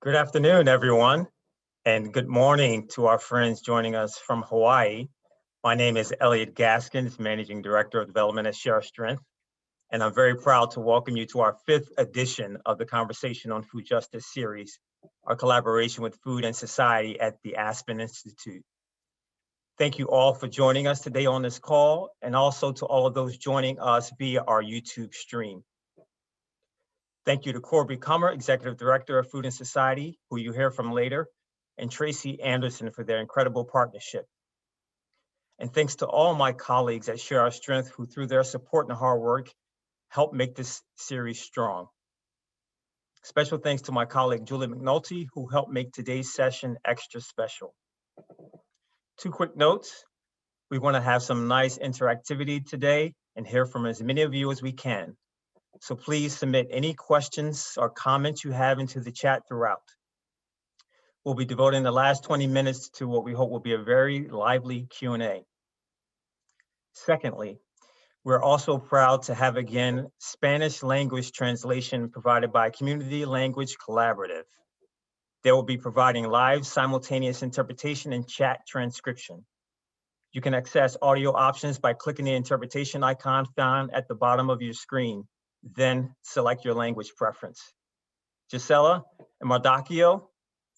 Good afternoon, everyone, and good morning to our friends joining us from Hawaii. My name is Elliot Gaskins, Managing Director of Development at Share Our Strength, and I'm very proud to welcome you to our 5th edition of the Conversation on Food Justice series, our collaboration with Food and Society at the Aspen Institute. Thank you all for joining us today on this call, and also to all of those joining us via our YouTube stream. Thank you to Corby Kummer, Executive Director of Food and Society, who you hear from later, and Tracy Anderson for their incredible partnership. And thanks to all my colleagues at Share Our Strength who, through their support and hard work, helped make this series strong. Special thanks to my colleague, Julie McNulty, who helped make today's session extra special. 2 quick notes. We want to have some nice interactivity today and hear from as many of you as we can. So please submit any questions or comments you have into the chat throughout. We'll be devoting the last 20 minutes to what we hope will be a very lively Q&A. Secondly, we're also proud to have again Spanish language translation provided by Community Language Collaborative. They will be providing live simultaneous interpretation and chat transcription. You can access audio options by clicking the interpretation icon found at the bottom of your screen. Then select your language preference. Gisela and Mardakio,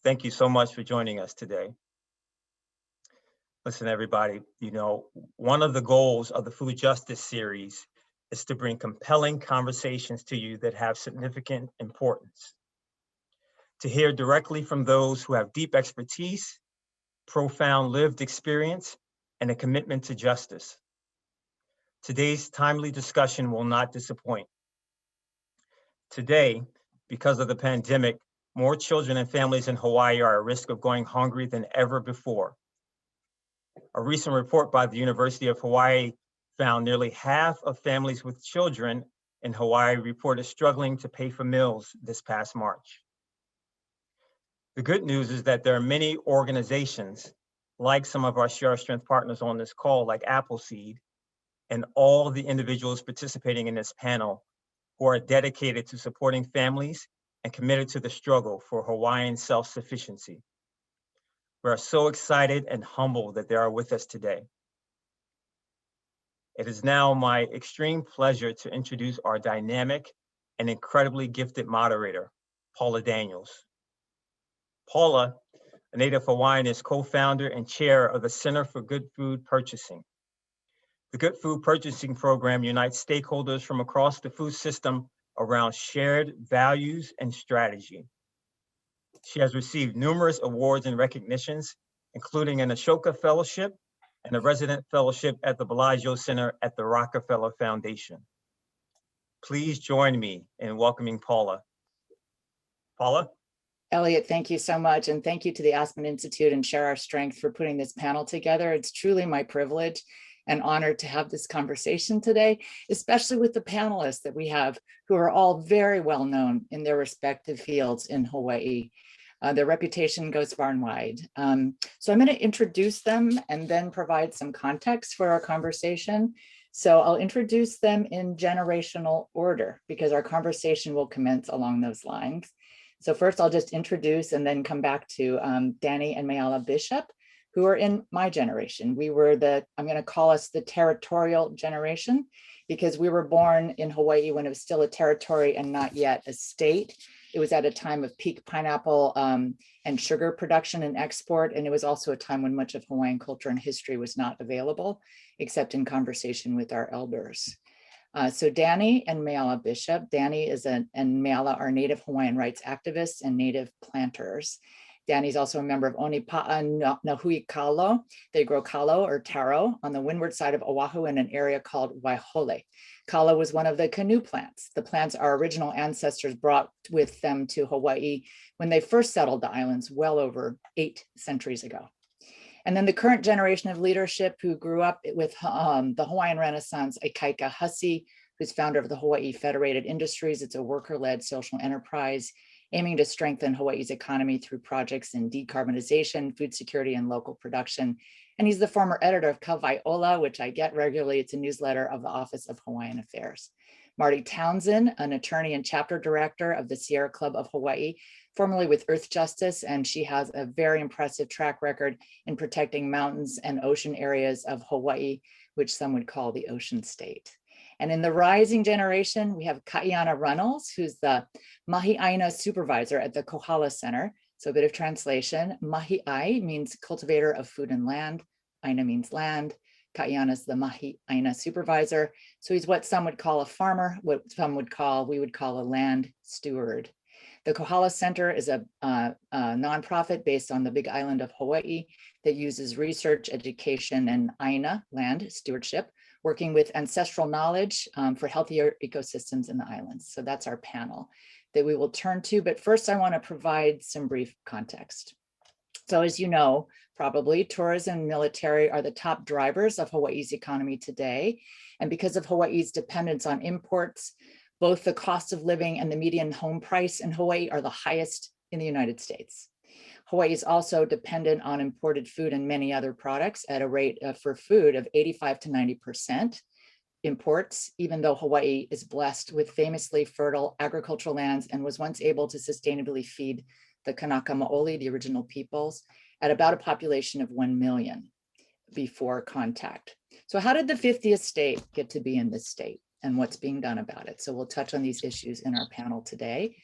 thank you so much for joining us today. Listen, everybody, one of the goals of the Food Justice series is to bring compelling conversations to you that have significant importance. To hear directly from those who have deep expertise, profound lived experience, and a commitment to justice. Today's timely discussion will not disappoint. Today, because of the pandemic, more children and families in Hawaii are at risk of going hungry than ever before. A recent report by the University of Hawaii found nearly half of families with children in Hawaii reported struggling to pay for meals this past March. The good news is that there are many organizations, like some of our Share Our Strength partners on this call, like Appleseed, and all the individuals participating in this panel who are dedicated to supporting families and committed to the struggle for Hawaiian self-sufficiency. We are so excited and humbled that they are with us today. It is now my extreme pleasure to introduce our dynamic and incredibly gifted moderator, Paula Daniels. Paula, a native Hawaiian, is co-founder and chair of the Center for Good Food Purchasing. The Good Food Purchasing Program unites stakeholders from across the food system around shared values and strategy. She has received numerous awards and recognitions, including an Ashoka Fellowship and a Resident Fellowship at the Bellagio Center at the Rockefeller Foundation. Please join me in welcoming Paula. Paula? Elliot, thank you so much. And thank you to the Aspen Institute and Share Our Strength for putting this panel together. It's truly my privilege and honored to have this conversation today, especially with the panelists that we have who are all very well known in their respective fields in Hawaii. Their reputation goes far and wide. So I'm going to introduce them and then provide some context for our conversation. So I'll introduce them in generational order because our conversation will commence along those lines. So first I'll just introduce and then come back to Danny and Mayala Bishop, who are in my generation. We were I'm going to call us the territorial generation because we were born in Hawaii when it was still a territory and not yet a state. It was at a time of peak pineapple and sugar production and export. And it was also a time when much of Hawaiian culture and history was not available, except in conversation with our elders. So Danny and Mayala Bishop. Danny and Mayala are Native Hawaiian rights activists and native planters. Danny's also a member of Onipa'a Nahui Kalo. They grow kalo or taro on the windward side of Oahu in an area called Waihole. Kalo was one of the canoe plants. The plants our original ancestors brought with them to Hawaii when they first settled the islands well over 8 centuries ago. And then the current generation of leadership who grew up with the Hawaiian Renaissance, Ikaika Hussey, who's founder of the Hawaii Federated Industries. It's a worker-led social enterprise aiming to strengthen Hawaii's economy through projects in decarbonization, food security, and local production. and he's the former editor of Kauwai'ola, which I get regularly. It's a newsletter of the Office of Hawaiian Affairs. Marty Townsend, an attorney and chapter director of the Sierra Club of Hawaii, formerly with Earth Justice, and she has a very impressive track record in protecting mountains and ocean areas of Hawaii, which some would call the ocean state. And in the rising generation, we have Kaiana Runnels, who's the Mahi Āina supervisor at the Kohala Center. So a bit of translation. Mahi Ai means cultivator of food and land. Āina means land. Kaiana is the Mahi Āina supervisor. So he's what some would call a farmer, what some would call, we would call a land steward. The Kohala Center is a nonprofit based on the Big Island of Hawaii that uses research, education, and Āina, land stewardship, working with ancestral knowledge for healthier ecosystems in the islands. So that's our panel that we will turn to. But first, I want to provide some brief context. So as you know, probably tourism and military are the top drivers of Hawaii's economy today. And because of Hawaii's dependence on imports, both the cost of living and the median home price in Hawaii are the highest in the United States. Hawaii is also dependent on imported food and many other products at a rate for food of 85 to 90% imports, even though Hawaii is blessed with famously fertile agricultural lands and was once able to sustainably feed the Kanaka Maoli, the original peoples, at about a population of 1 million before contact. So how did the 50th state get to be in this state and what's being done about it? So we'll touch on these issues in our panel today,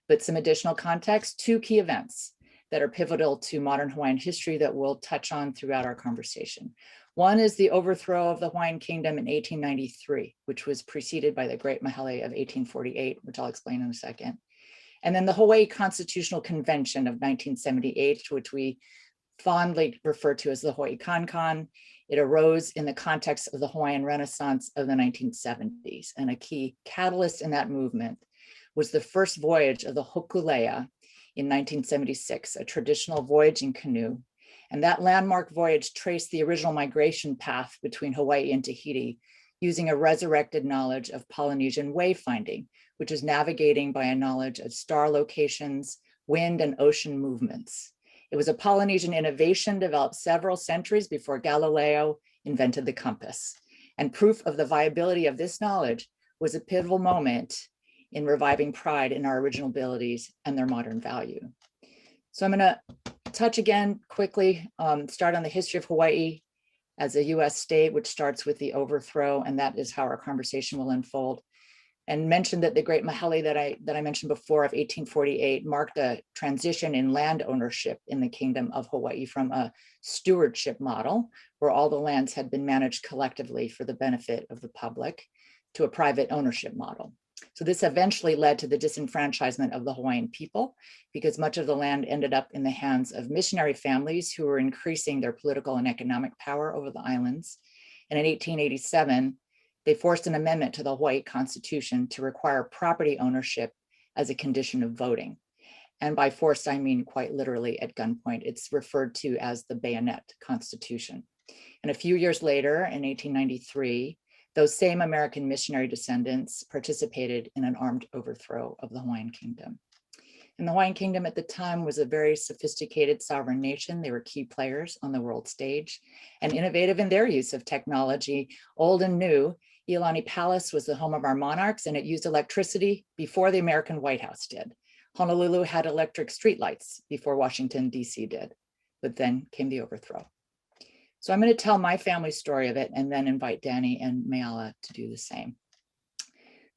but some additional context, 2 key events that are pivotal to modern Hawaiian history that we'll touch on throughout our conversation. One is the overthrow of the Hawaiian Kingdom in 1893, which was preceded by the Great Mahele of 1848, which I'll explain in a second. And then the Hawaii Constitutional Convention of 1978, which we fondly refer to as the Hawaii Con. It arose in the context of the Hawaiian Renaissance of the 1970s. And a key catalyst in that movement was the first voyage of the Hokulea in 1976, a traditional voyaging canoe. And that landmark voyage traced the original migration path between Hawaii and Tahiti using a resurrected knowledge of Polynesian wayfinding, which is navigating by a knowledge of star locations, wind, and ocean movements. It was a Polynesian innovation developed several centuries before Galileo invented the compass. And proof of the viability of this knowledge was a pivotal moment in reviving pride in our original abilities and their modern value. So I'm going to touch again quickly, start on the history of Hawaii as a US state, which starts with the overthrow, and that is how our conversation will unfold. And mention that the Great Mahele that I mentioned before of 1848 marked a transition in land ownership in the Kingdom of Hawaii from a stewardship model, where all the lands had been managed collectively for the benefit of the public, to a private ownership model. So this eventually led to the disenfranchisement of the Hawaiian people, because much of the land ended up in the hands of missionary families who were increasing their political and economic power over the islands. And in 1887, they forced an amendment to the Hawaii Constitution to require property ownership as a condition of voting. And by forced, I mean quite literally at gunpoint. It's referred to as the Bayonet Constitution. And a few years later, in 1893, those same American missionary descendants participated in an armed overthrow of the Hawaiian Kingdom. And the Hawaiian Kingdom at the time was a very sophisticated sovereign nation. They were key players on the world stage and innovative in their use of technology, old and new. Iolani Palace was the home of our monarchs, and it used electricity before the American White House did. Honolulu had electric streetlights before Washington, D.C. did, but then came the overthrow. So I'm going to tell my family story of it and then invite Danny and Mayala to do the same.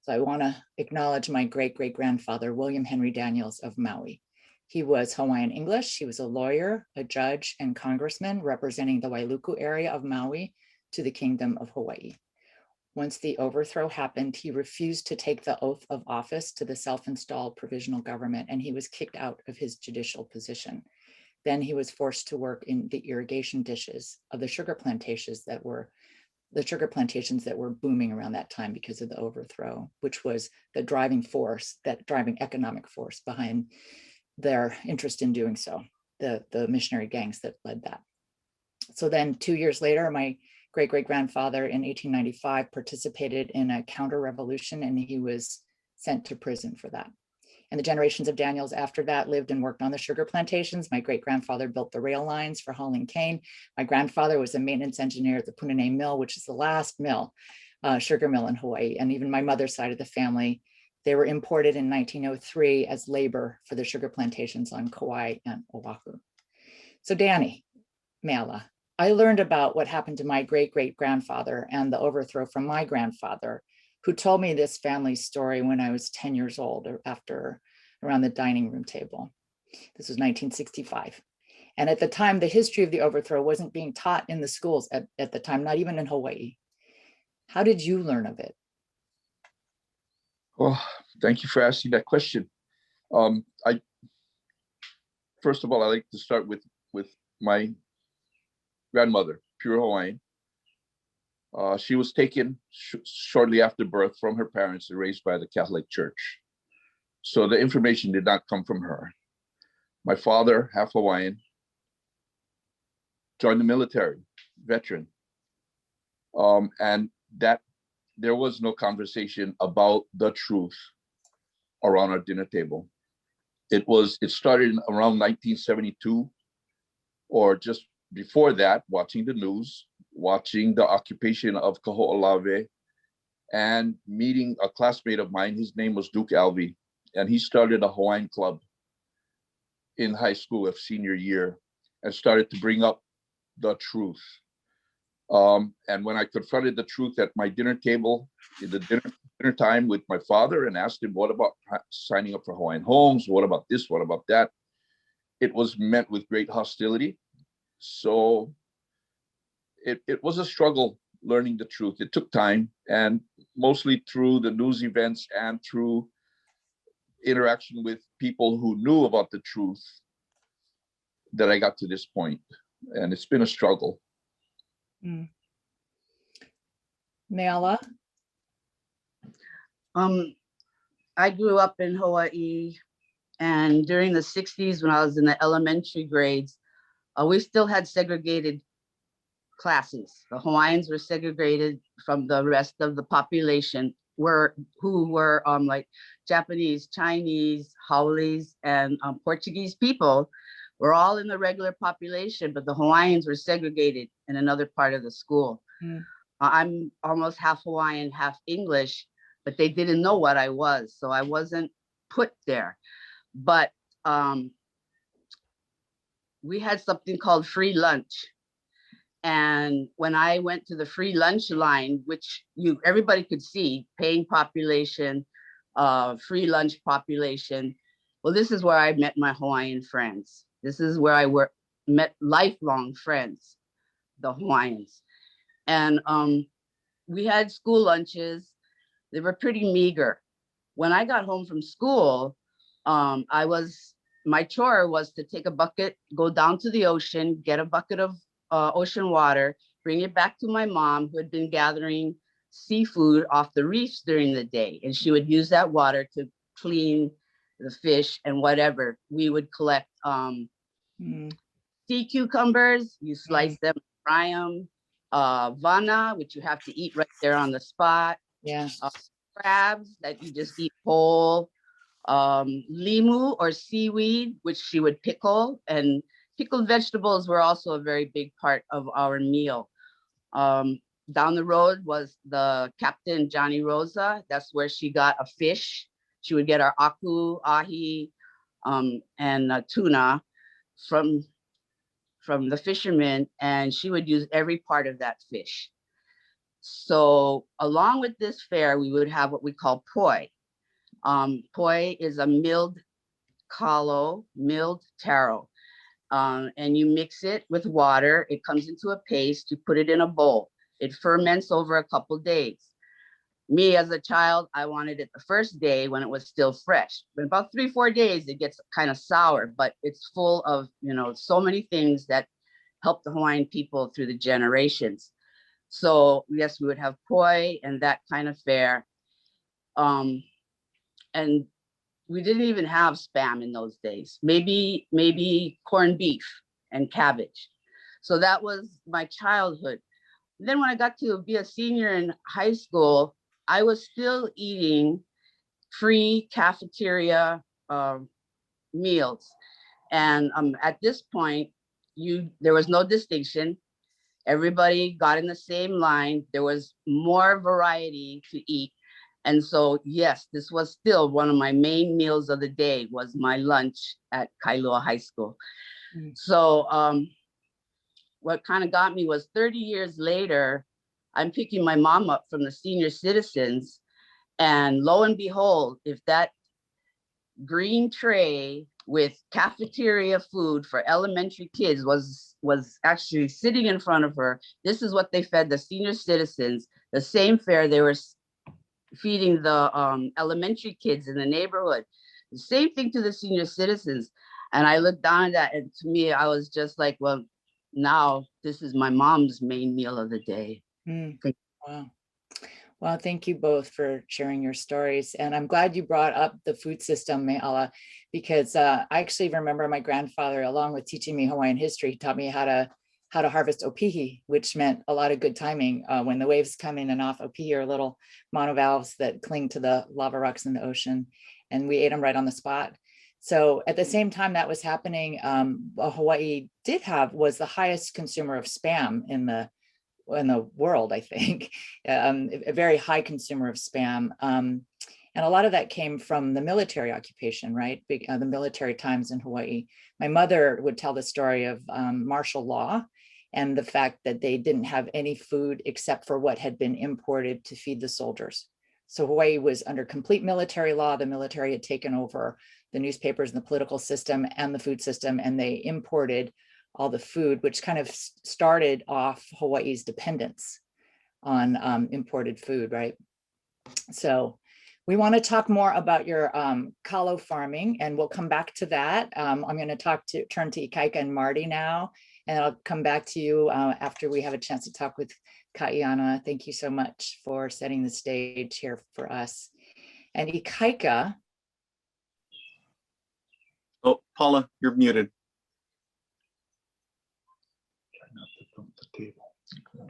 So I want to acknowledge my great-great-grandfather, William Henry Daniels of Maui. He was Hawaiian English. He was a lawyer, a judge, and congressman representing the Wailuku area of Maui to the Kingdom of Hawaii. Once the overthrow happened, he refused to take the oath of office to the self-installed provisional government, and he was kicked out of his judicial position. Then he was forced to work in the irrigation dishes of the sugar plantations that were booming around that time because of the overthrow, which was the driving force, that driving economic force behind their interest in doing so, the missionary gangs that led that. So then 2 years later, my great-great-grandfather in 1895 participated in a counter-revolution, and he was sent to prison for that. And the generations of Daniels after that lived and worked on the sugar plantations. My great-grandfather built the rail lines for hauling cane. My grandfather was a maintenance engineer at the Punane Mill, which is the last mill, sugar mill in Hawaii. And even my mother's side of the family, they were imported in 1903 as labor for the sugar plantations on Kauai and Oahu. So Danny, Mela, I learned about what happened to my great-great-grandfather and the overthrow from my grandfather, who told me this family story when I was 10 years old, or after around the dining room table. This was 1965. And at the time, the history of the overthrow wasn't being taught in the schools at the time, not even in Hawaii. How did you learn of it? Well, thank you for asking that question. First of all, I like to start with my grandmother, pure Hawaiian. She was taken shortly after birth from her parents and raised by the Catholic Church. So the information did not come from her. My father, half Hawaiian, joined the military, veteran. And that there was no conversation about the truth around our dinner table. It started around 1972, or just before that, watching the news, watching the occupation of Kaho'olawe, and meeting a classmate of mine. His name was Duke Alvey, and he started a Hawaiian club in high school of senior year and started to bring up the truth. And when I confronted the truth at my dinner table in the dinner time with my father and asked him, what about signing up for Hawaiian homes? What about this? What about that? It was met with great hostility. So it was a struggle learning the truth. It took time, and mostly through the news events and through interaction with people who knew about the truth that I got to this point. And it's been a struggle. Mela? I grew up in Hawaii, and during the 60s, when I was in the elementary grades, we still had segregated classes. The Hawaiians were segregated from the rest of the population, who were like Japanese, Chinese, Haoles, and Portuguese people were all in the regular population, but the Hawaiians were segregated in another part of the school. I'm almost half Hawaiian, half English, but they didn't know what I was, so I wasn't put there. But we had something called free lunch. And when I went to the free lunch line, which everybody could see, paying population, free lunch population, well, this is where I met my Hawaiian friends. This is where I met lifelong friends, the Hawaiians. And we had school lunches. They were pretty meager. When I got home from school, my chore was to take a bucket, go down to the ocean, get a bucket of ocean water, bring it back to my mom, who had been gathering seafood off the reefs during the day. And she would use that water to clean the fish and whatever. We would collect sea cucumbers, you slice them, fry them, vana, which you have to eat right there on the spot. Yeah. Crabs that you just eat whole, limu or seaweed, which she would pickle, and pickled vegetables were also a very big part of our meal. Down the road was the Captain Johnny Rosa. That's where she got a fish. She would get our aku, ahi, and tuna from the fishermen, and she would use every part of that fish. So along with this fare, we would have what we call poi. Poi is a milled kalo, milled taro. And you mix it with water. It comes into a paste. You put it in a bowl. It ferments over a couple days. Me as a child, I wanted it the first day when it was still fresh. But about 3-4 days, it gets kind of sour, but it's full of, so many things that help the Hawaiian people through the generations. So yes, we would have poi and that kind of fare. And we didn't even have Spam in those days. Maybe corned beef and cabbage. So that was my childhood. Then when I got to be a senior in high school, I was still eating free cafeteria meals. And at this point, there was no distinction. Everybody got in the same line. There was more variety to eat. And so, yes, this was still one of my main meals of the day, was my lunch at Kailua High School. So what kind of got me was 30 years later, I'm picking my mom up from the senior citizens. And lo and behold, if that green tray with cafeteria food for elementary kids was actually sitting in front of her, this is what they fed the senior citizens, the same fare they were feeding the elementary kids in the neighborhood. The same thing to the senior citizens. And I looked down at that, and to me, I was just like, well, now this is my mom's main meal of the day. Wow. Well, thank you both for sharing your stories. And I'm glad you brought up the food system, Me'ala, because I actually remember my grandfather, along with teaching me Hawaiian history, taught me how to harvest opihi, which meant a lot of good timing. When the waves come in and off, opihi are little monovalves that cling to the lava rocks in the ocean, and we ate them right on the spot. So at the same time that was happening, Hawaii was the highest consumer of spam in the world, I think, a very high consumer of spam. And a lot of that came from the military occupation, right? The military times in Hawaii. My mother would tell the story of martial law and the fact that they didn't have any food except for what had been imported to feed the soldiers. So Hawaii was under complete military law. The military had taken over the newspapers and the political system and the food system, and they imported all the food, which kind of started off Hawaii's dependence on imported food, right? So we want to talk more about your kalo farming, and we'll come back to that. I'm going to turn to Ikaika and Marty now, and I'll come back to you after we have a chance to talk with Kaiana. Thank you so much for setting the stage here for us. And Ikaika. Oh, Paula, you're muted.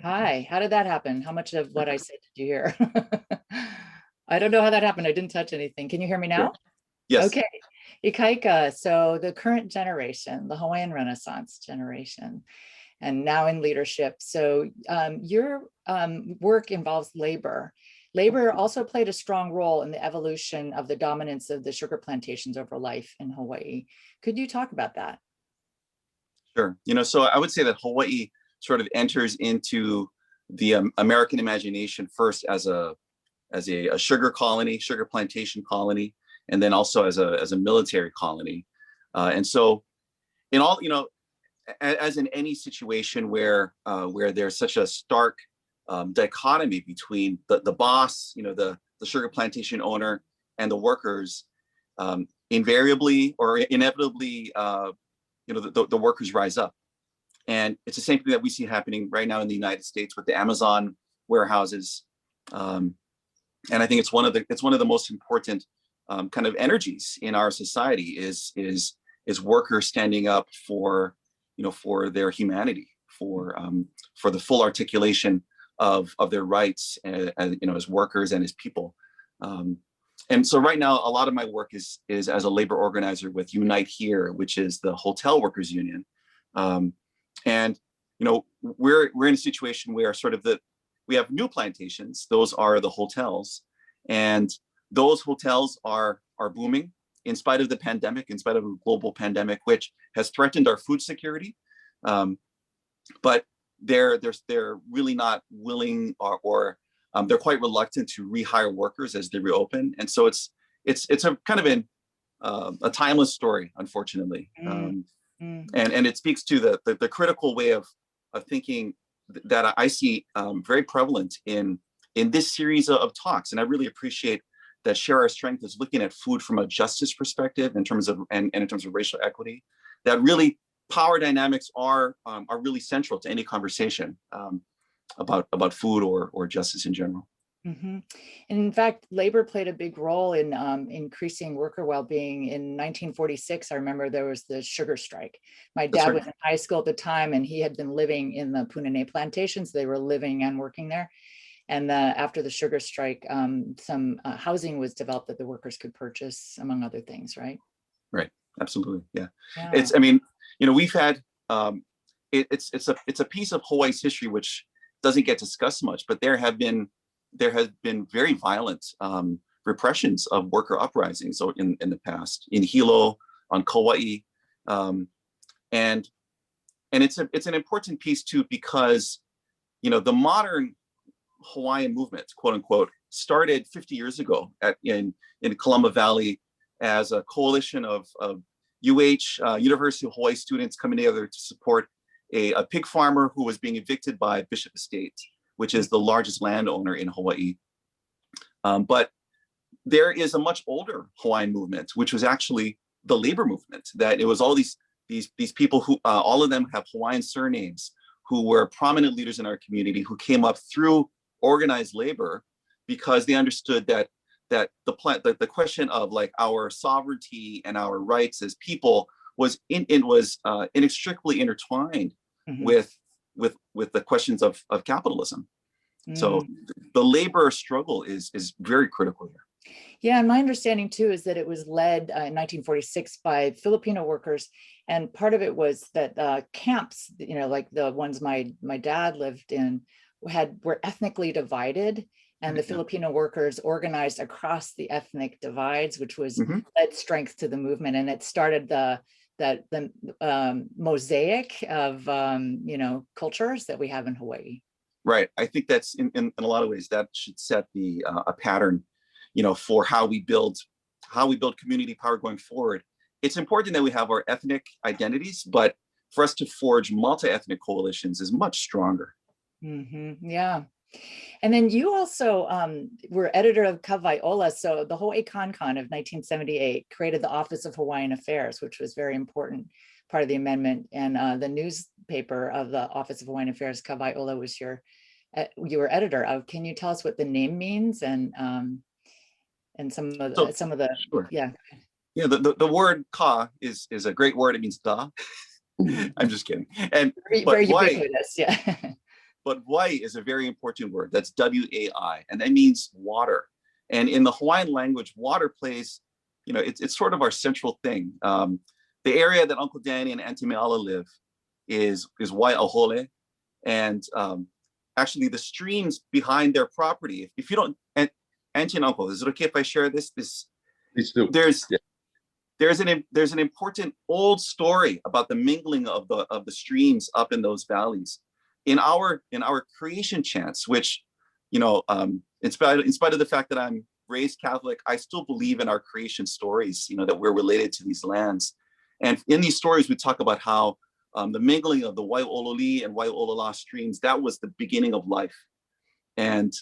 Hi, how did that happen? How much of what I said did you hear? I don't know how that happened. I didn't touch anything. Can you hear me now? Yes. Okay. Ikaika, so the current generation, the Hawaiian Renaissance generation, and now in leadership. So your work involves labor. Labor also played a strong role in the evolution of the dominance of the sugar plantations over life in Hawaii. Could you talk about that? Sure. So I would say that Hawaii sort of enters into the American imagination first as a sugar colony, sugar plantation colony, and then also as a military colony. And so in all, as in any situation where there's such a stark dichotomy between the boss, the sugar plantation owner, and the workers, invariably or inevitably, the workers rise up. And it's the same thing that we see happening right now in the United States with the Amazon warehouses. And I think it's one of the most important kind of energies in our society is workers standing up for their humanity, for the full articulation of their rights as workers and as people. And so right now, a lot of my work is as a labor organizer with Unite Here, which is the hotel workers union. And we're in a situation where we have new plantations. Those are the hotels, and those hotels are booming in spite of the pandemic, in spite of a global pandemic, which has threatened our food security. But they're really not willing or they're quite reluctant to rehire workers as they reopen. And so it's a kind of a timeless story, unfortunately. And it speaks to the critical way of thinking that I see very prevalent in this series of talks. And I really appreciate that Share Our Strength is looking at food from a justice perspective in terms of racial equity. That really power dynamics are really central to any conversation about food or justice in general. Mm-hmm. And in fact, labor played a big role in increasing worker well-being. In 1946, I remember there was the sugar strike. My dad was in high school at the time, and he had been living in the Punane plantations. They were living and working there. And after the sugar strike, some housing was developed that the workers could purchase, among other things, right? Right. Absolutely. Yeah. Yeah. It's, I mean, you know, we've had, it's a piece of Hawaii's history which doesn't get discussed much, but there has been very violent repressions of worker uprisings in the past, in Hilo, on Kauai, and it's an important piece too, because, you know, the modern Hawaiian movement, quote unquote, started 50 years ago in Kalama Valley as a coalition of University of Hawaii students coming together to support a pig farmer who was being evicted by Bishop Estate, which is the largest landowner in Hawaii. But there is a much older Hawaiian movement, which was actually the labor movement, that it was all these people who, all of them have Hawaiian surnames, who were prominent leaders in our community, who came up through organized labor because they understood that the question of like our sovereignty and our rights as people was inextricably intertwined with the questions of capitalism. So the labor struggle is very critical here. Yeah, and my understanding too is that it was led in 1946 by Filipino workers, and part of it was that camps, you know, like the ones my dad lived in, were ethnically divided, and the Filipino workers organized across the ethnic divides, which was led strength to the movement, and it started the mosaic of you know, cultures that we have in Hawaii. Right. I think that's in a lot of ways that should set a pattern, you know, for how we build community power going forward. It's important that we have our ethnic identities, but for us to forge multi-ethnic coalitions is much stronger. Yeah. And then you also were editor of Kawaiʻola. So the Hawaii Con of 1978 created the Office of Hawaiian Affairs, which was very important part of the amendment. And the newspaper of the Office of Hawaiian Affairs, Kawaiʻola, was you were editor of. Can you tell us what the name means and some of the Sure. Yeah. Yeah, the word ka is a great word. It means da. I'm just kidding. And very ubiquitous, yeah. But wai is a very important word. That's W-A-I, and that means water. And in the Hawaiian language, water plays, you know, it's sort of our central thing. The area that Uncle Danny and Auntie Meala live is Waiahole, and actually the streams behind their property. If you don't, Auntie and Uncle, is it okay if I share this? Please do. There's an important old story about the mingling of the streams up in those valleys. In our creation chants, which, you know, in spite of the fact that I'm raised Catholic, I still believe in our creation stories, you know, that we're related to these lands. And in these stories, we talk about how the mingling of the Waiololi and Waiolala streams, that was the beginning of life. And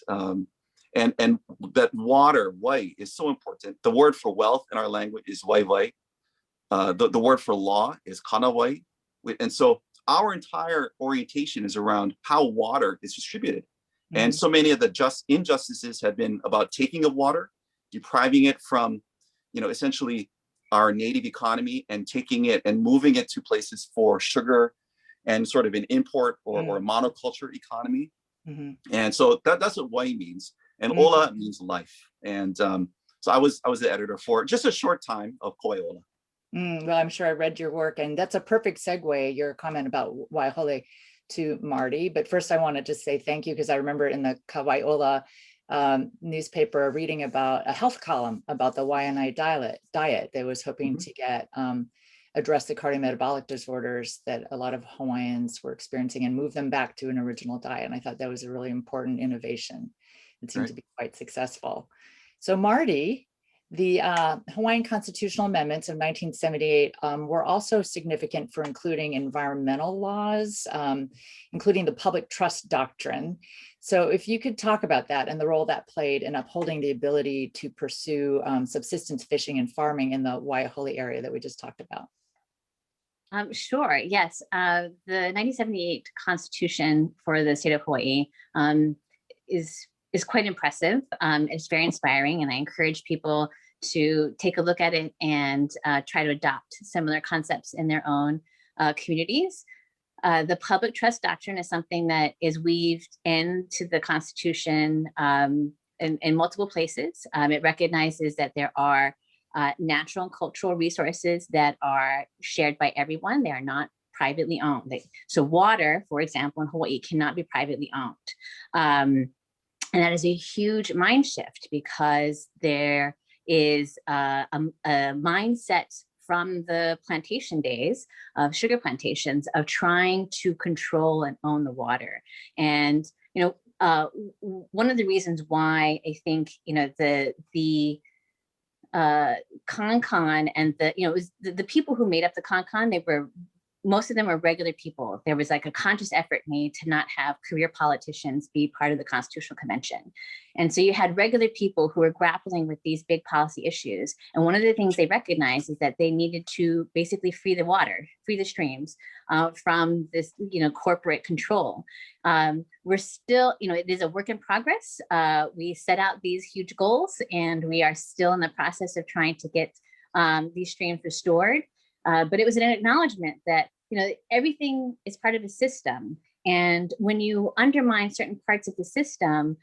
that water, wai, is so important. The word for wealth in our language is waiwai. The word for law is kanawai. And so our entire orientation is around how water is distributed. And so many of the injustices have been about taking of water, depriving it from, you know, essentially our native economy, and taking it and moving it to places for sugar and sort of an import or a monoculture economy. And so that's what wai means. And ola means life. And so I was the editor for just a short time of Kauaiʻola. Well, I'm sure I read your work, and that's a perfect segue, your comment about Waiahole, to Marty. But first I wanted to say thank you, because I remember in the Kawaiʻola newspaper reading about a health column about the Waianae diet that was hoping to get address the cardiometabolic disorders that a lot of Hawaiians were experiencing and move them back to an original diet. And I thought that was a really important innovation. It seemed to be quite successful. So Marty, the Hawaiian constitutional amendments of 1978 were also significant for including environmental laws, including the public trust doctrine. So if you could talk about that and the role that played in upholding the ability to pursue subsistence fishing and farming in the Waiahole area that we just talked about. Sure, yes. The 1978 Constitution for the state of Hawaii is quite impressive. It's very inspiring, and I encourage people to take a look at it and try to adopt similar concepts in their own communities. the public trust doctrine is something that is weaved into the Constitution in multiple places. It recognizes that there are natural and cultural resources that are shared by everyone. They are not privately owned. So water, for example, in Hawaii cannot be privately owned. And that is a huge mind shift because there is a mindset from the plantation days of sugar plantations of trying to control and own the water. And, one of the reasons why I think, the CONCON and it was the people who made up the CONCON, most of them were regular people. There was like a conscious effort made to not have career politicians be part of the Constitutional Convention. And so you had regular people who were grappling with these big policy issues. And one of the things they recognized is that they needed to basically free the water, free the streams from this, corporate control. We're still, it is a work in progress. We set out these huge goals and we are still in the process of trying to get these streams restored. But it was an acknowledgement that, everything is part of a system. And when you undermine certain parts of the system,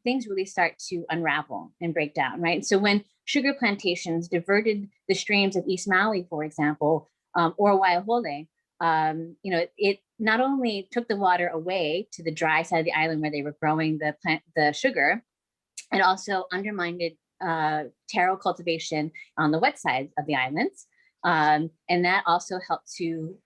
things really start to unravel and break down, right? And so when sugar plantations diverted the streams of East Maui, for example, or Waiahole, it not only took the water away to the dry side of the island where they were growing the sugar, it also undermined taro cultivation on the wet side of the islands. And that also helped to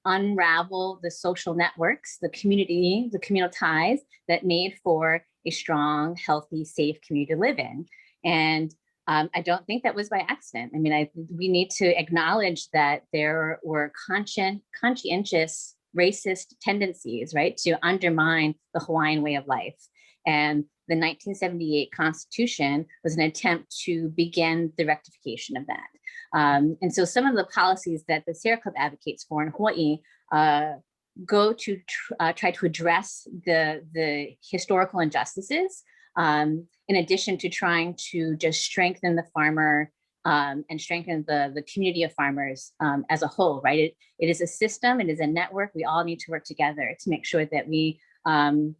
unravel the social networks, the communal ties that made for a strong, healthy, safe community to live in. And I don't think that was by accident. I mean, we need to acknowledge that there were conscientious racist tendencies, right, to undermine the Hawaiian way of life. And the 1978 Constitution was an attempt to begin the rectification of that. And so some of the policies that the Sierra Club advocates for in Hawaii go to try to address the historical injustices, in addition to trying to just strengthen the farmer and strengthen the community of farmers as a whole, right? It is a system, it is a network. We all need to work together to make sure that we can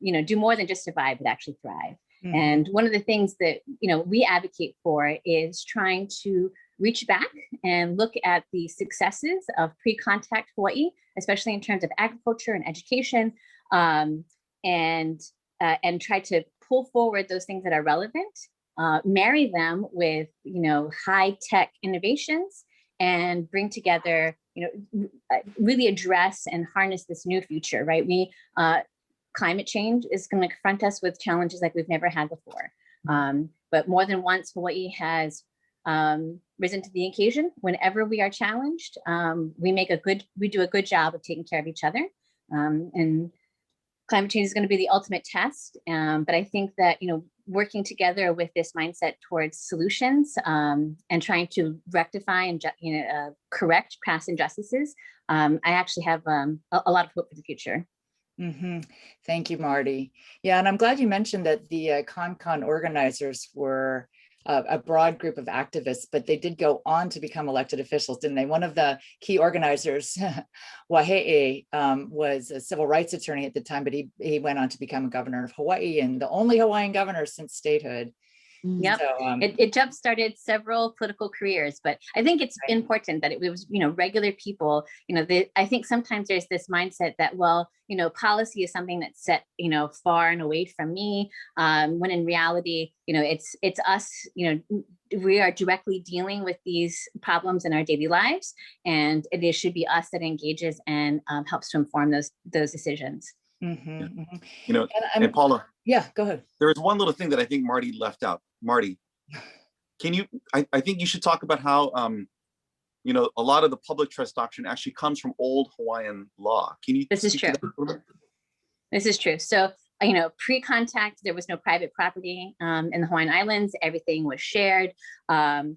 do more than just survive, but actually thrive. Mm-hmm. And one of the things that, we advocate for is trying to reach back and look at the successes of pre-contact Hawaii, especially in terms of agriculture and education, and try to pull forward those things that are relevant, marry them with, high-tech innovations and bring together, really address and harness this new future, right? Climate change is going to confront us with challenges like we've never had before. But more than once, Hawaii has risen to the occasion. Whenever we are challenged, we do a good job of taking care of each other. And climate change is going to be the ultimate test. But I think that, working together with this mindset towards solutions and trying to rectify and correct past injustices, I actually have a lot of hope for the future. Mm-hmm. Thank you, Marty. Yeah, and I'm glad you mentioned that the CONCON organizers were a broad group of activists, but they did go on to become elected officials, didn't they? One of the key organizers, Wahe'e, was a civil rights attorney at the time, but he went on to become a governor of Hawaii and the only Hawaiian governor since statehood. Yep. So, it jump-started several political careers, but I think it's important that it was, regular people, I think sometimes there's this mindset that, policy is something that's set, far and away from me, when in reality, it's us, we are directly dealing with these problems in our daily lives, and it should be us that engages and helps to inform those decisions. Mm-hmm, mm-hmm. And Paula. Yeah, go ahead. There is one little thing that I think Marty left out. Marty, can you, I think you should talk about how, a lot of the public trust doctrine actually comes from old Hawaiian law. Can you? This is true. This is true. So, pre-contact, there was no private property in the Hawaiian Islands. Everything was shared. The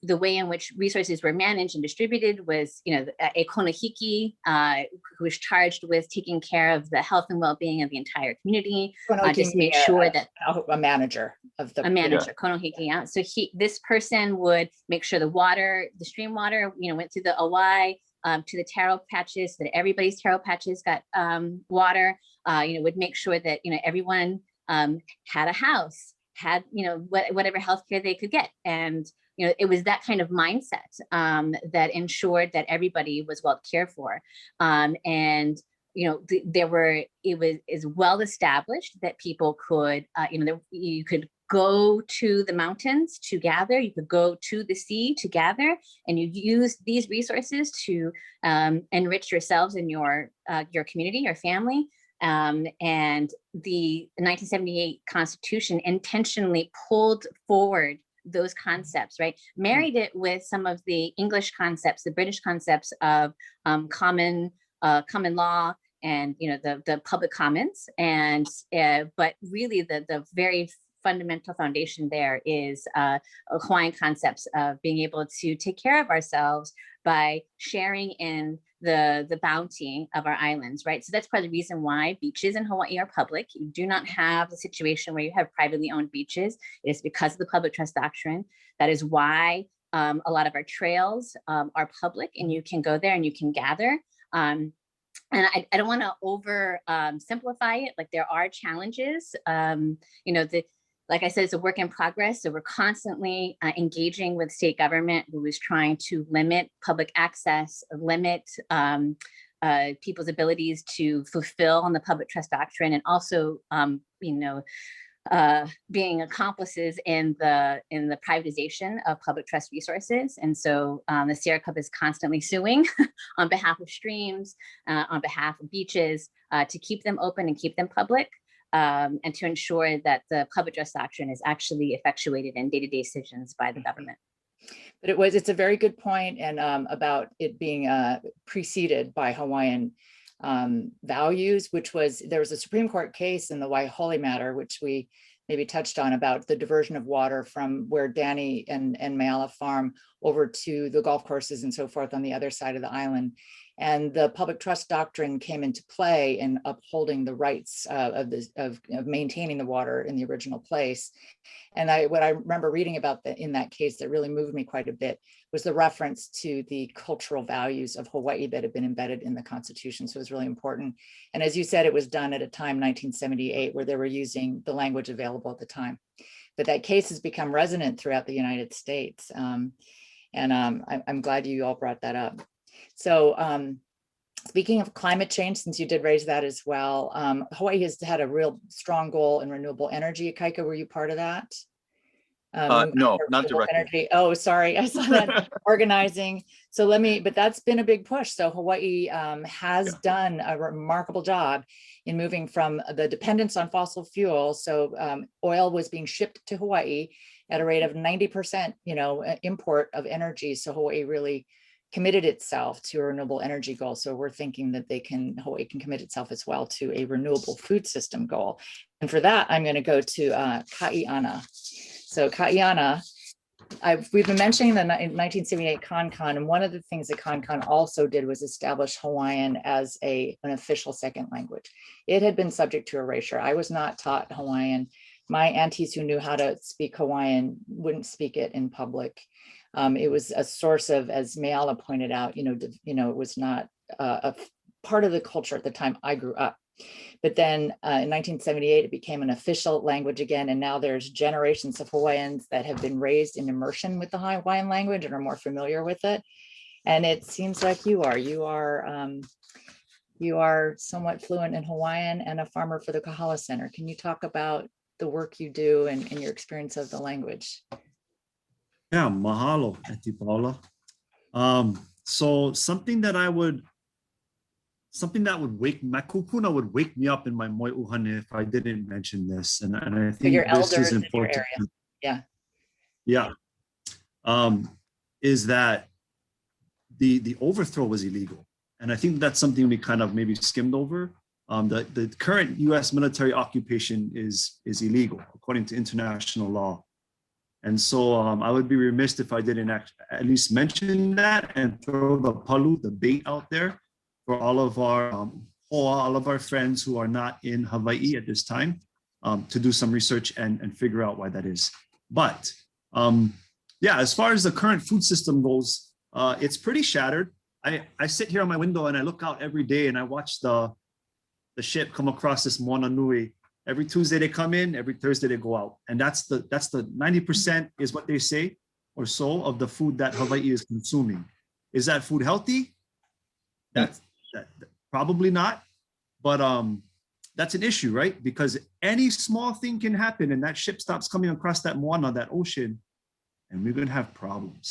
the way in which resources were managed and distributed was, a konohiki who was charged with taking care of the health and well-being of the entire community, just to make sure that a manager of the konohiki. Yeah. So this person would make sure the stream water, went through the awai to the taro patches, so that everybody's taro patches got water. Would make sure that everyone had a house, had whatever healthcare they could get, and it was that kind of mindset that ensured that everybody was well cared for, and it was well established that people could you could go to the mountains to gather, you could go to the sea to gather, and you use these resources to enrich yourselves and your community, your family. And the 1978 Constitution intentionally pulled forward those concepts, right? Married it with some of the English concepts, the British concepts of common law and the public commons, and but really the very fundamental foundation there is Hawaiian concepts of being able to take care of ourselves by sharing in the bounty of our islands, right? So that's part of the reason why beaches in Hawaii are public. You do not have the situation where you have privately owned beaches. It is because of the public trust doctrine. That is why a lot of our trails are public, and you can go there and you can gather. And I don't want to over simplify it. Like, there are challenges. Like I said, it's a work in progress. So we're constantly engaging with state government, who is trying to limit public access, limit people's abilities to fulfill on the public trust doctrine, and also, being accomplices in the privatization of public trust resources. And so the Sierra Club is constantly suing on behalf of streams, on behalf of beaches, to keep them open and keep them public. And to ensure that the public trust doctrine is actually effectuated in day-to-day decisions by the government. But it's a very good point, and about it being preceded by Hawaiian values, there was a Supreme Court case in the Waiahole matter, which we maybe touched on, about the diversion of water from where Danny and Mayala farm over to the golf courses and so forth on the other side of the island. And the public trust doctrine came into play in upholding the rights of maintaining the water in the original place. And what I remember reading about in that case that really moved me quite a bit was the reference to the cultural values of Hawaii that had been embedded in the Constitution. So it was really important. And as you said, it was done at a time, 1978, where they were using the language available at the time. But that case has become resonant throughout the United States. I'm glad you all brought that up. So speaking of climate change, since you did raise that as well, Hawaii has had a real strong goal in renewable energy. Kaika, were you part of that? No, not directly. Energy. Oh, sorry, I saw that organizing. So but that's been a big push. So Hawaii has done a remarkable job in moving from the dependence on fossil fuel. So oil was being shipped to Hawaii at a rate of 90%, import of energy. So Hawaii really committed itself to a renewable energy goal. So we're thinking that Hawaii can commit itself as well to a renewable food system goal. And for that, I'm going to go to Ka'iana. So Ka'iana, we've been mentioning the 1978 CONCON, and one of the things that CONCON also did was establish Hawaiian as an official second language. It had been subject to erasure. I was not taught Hawaiian. My aunties who knew how to speak Hawaiian wouldn't speak it in public. It was a source of, as Mayala pointed out, it was not a part of the culture at the time I grew up. But then in 1978, it became an official language again. And now there's generations of Hawaiians that have been raised in immersion with the Hawaiian language and are more familiar with it. And it seems like you are somewhat fluent in Hawaiian and a farmer for the Kahala Center. Can you talk about the work you do and your experience of the language? Yeah, mahalo, Auntie Paula. So something that would wake, my kupuna would wake me up in my moi uhane if I didn't mention this. And I think your this is elders important. In your area. Yeah. Is that the overthrow was illegal. And I think that's something we kind of maybe skimmed over. The current US military occupation is illegal according to international law. And so I would be remiss if I didn't at least mention that and throw the palu, the bait out there for all of our hoa, all of our friends who are not in Hawaii at this time, to do some research and figure out why that is. But yeah, as far as the current food system goes, it's pretty shattered. I sit here on my window and I look out every day and I watch the ship come across this Moana Nui. Every Tuesday they come in, every Thursday they go out. And that's the 90% is what they say or so of the food that Hawaii is consuming. Is that food healthy? That's probably not, but that's an issue, right? Because any small thing can happen and that ship stops coming across that Moana, that ocean, and we're gonna have problems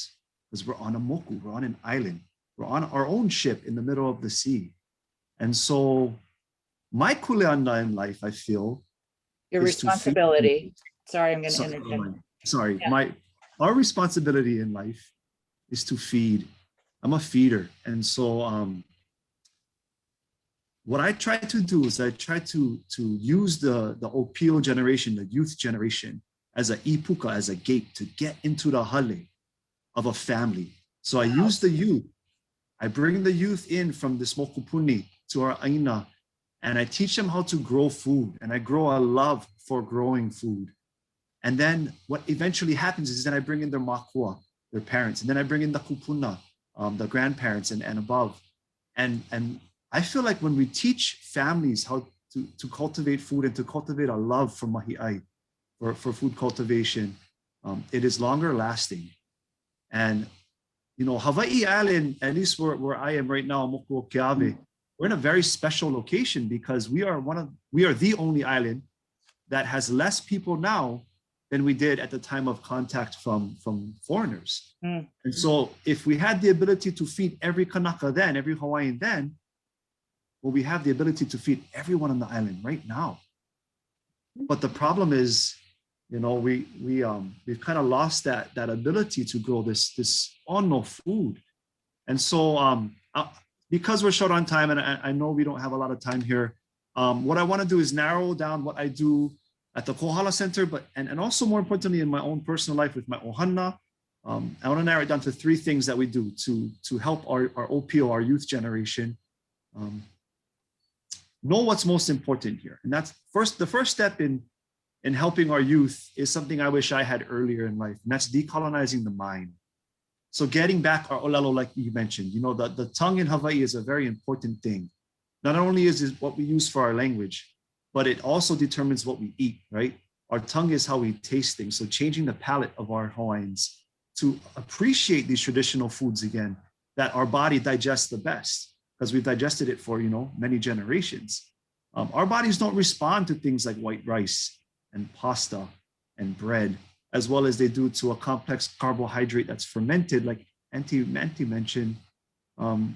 because we're on a moku, we're on an island, we're on our own ship in the middle of the sea. And so my kuleana in life, I feel, Your is to responsibility. Sorry, I'm going to feed- interject. Sorry, Yeah. our responsibility in life is to feed. I'm a feeder. And so what I try to do is I try to use the Opio generation, the youth generation, as a ipuka, as a gate to get into the hale of a family. So I use the youth. I bring the youth in from this mokupuni to our Āina, and I teach them how to grow food, and I grow a love for growing food. And then what eventually happens is then I bring in their makua, their parents, and then I bring in the kupuna, the grandparents and above. And I feel like when we teach families how to cultivate food and to cultivate a love for mahi'ai, for food cultivation, it is longer lasting. And you know, Hawaii Island, at least where I am right now, Moku Keawe, we're in a very special location because we are the only island that has less people now than we did at the time of contact from foreigners. And so if we had the ability to feed every Kanaka then, every Hawaiian then, well, we have the ability to feed everyone on the island right now. But the problem is, you know, we've kind of lost that ability to grow this ono food. And so because we're short on time, and I know we don't have a lot of time here, what I want to do is narrow down what I do at the Kohala Center, and also more importantly in my own personal life with my ohana. I want to narrow it down to 3 things that we do to help our OPO, our youth generation, know what's most important here. And that's the first step in helping our youth is something I wish I had earlier in life, and that's decolonizing the mind. So getting back our olelo, like you mentioned, you know, the tongue in Hawaii is a very important thing. Not only is it what we use for our language, but it also determines what we eat, right? Our tongue is how we taste things. So changing the palate of our Hawaiians to appreciate these traditional foods again, that our body digests the best, because we've digested it for, you know, many generations. Our bodies don't respond to things like white rice and pasta and bread, as well as they do to a complex carbohydrate that's fermented, like Auntie mentioned,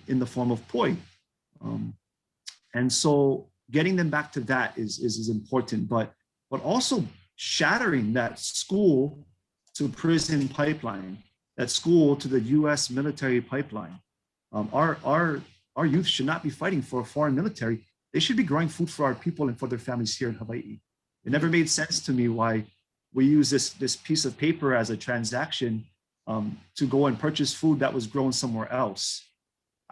in the form of poi. And so getting them back to that is important, but also shattering that school to prison pipeline, that school to the US military pipeline. Our youth should not be fighting for a foreign military. They should be growing food for our people and for their families here in Hawaii. It never made sense to me why we use this piece of paper as a transaction to go and purchase food that was grown somewhere else.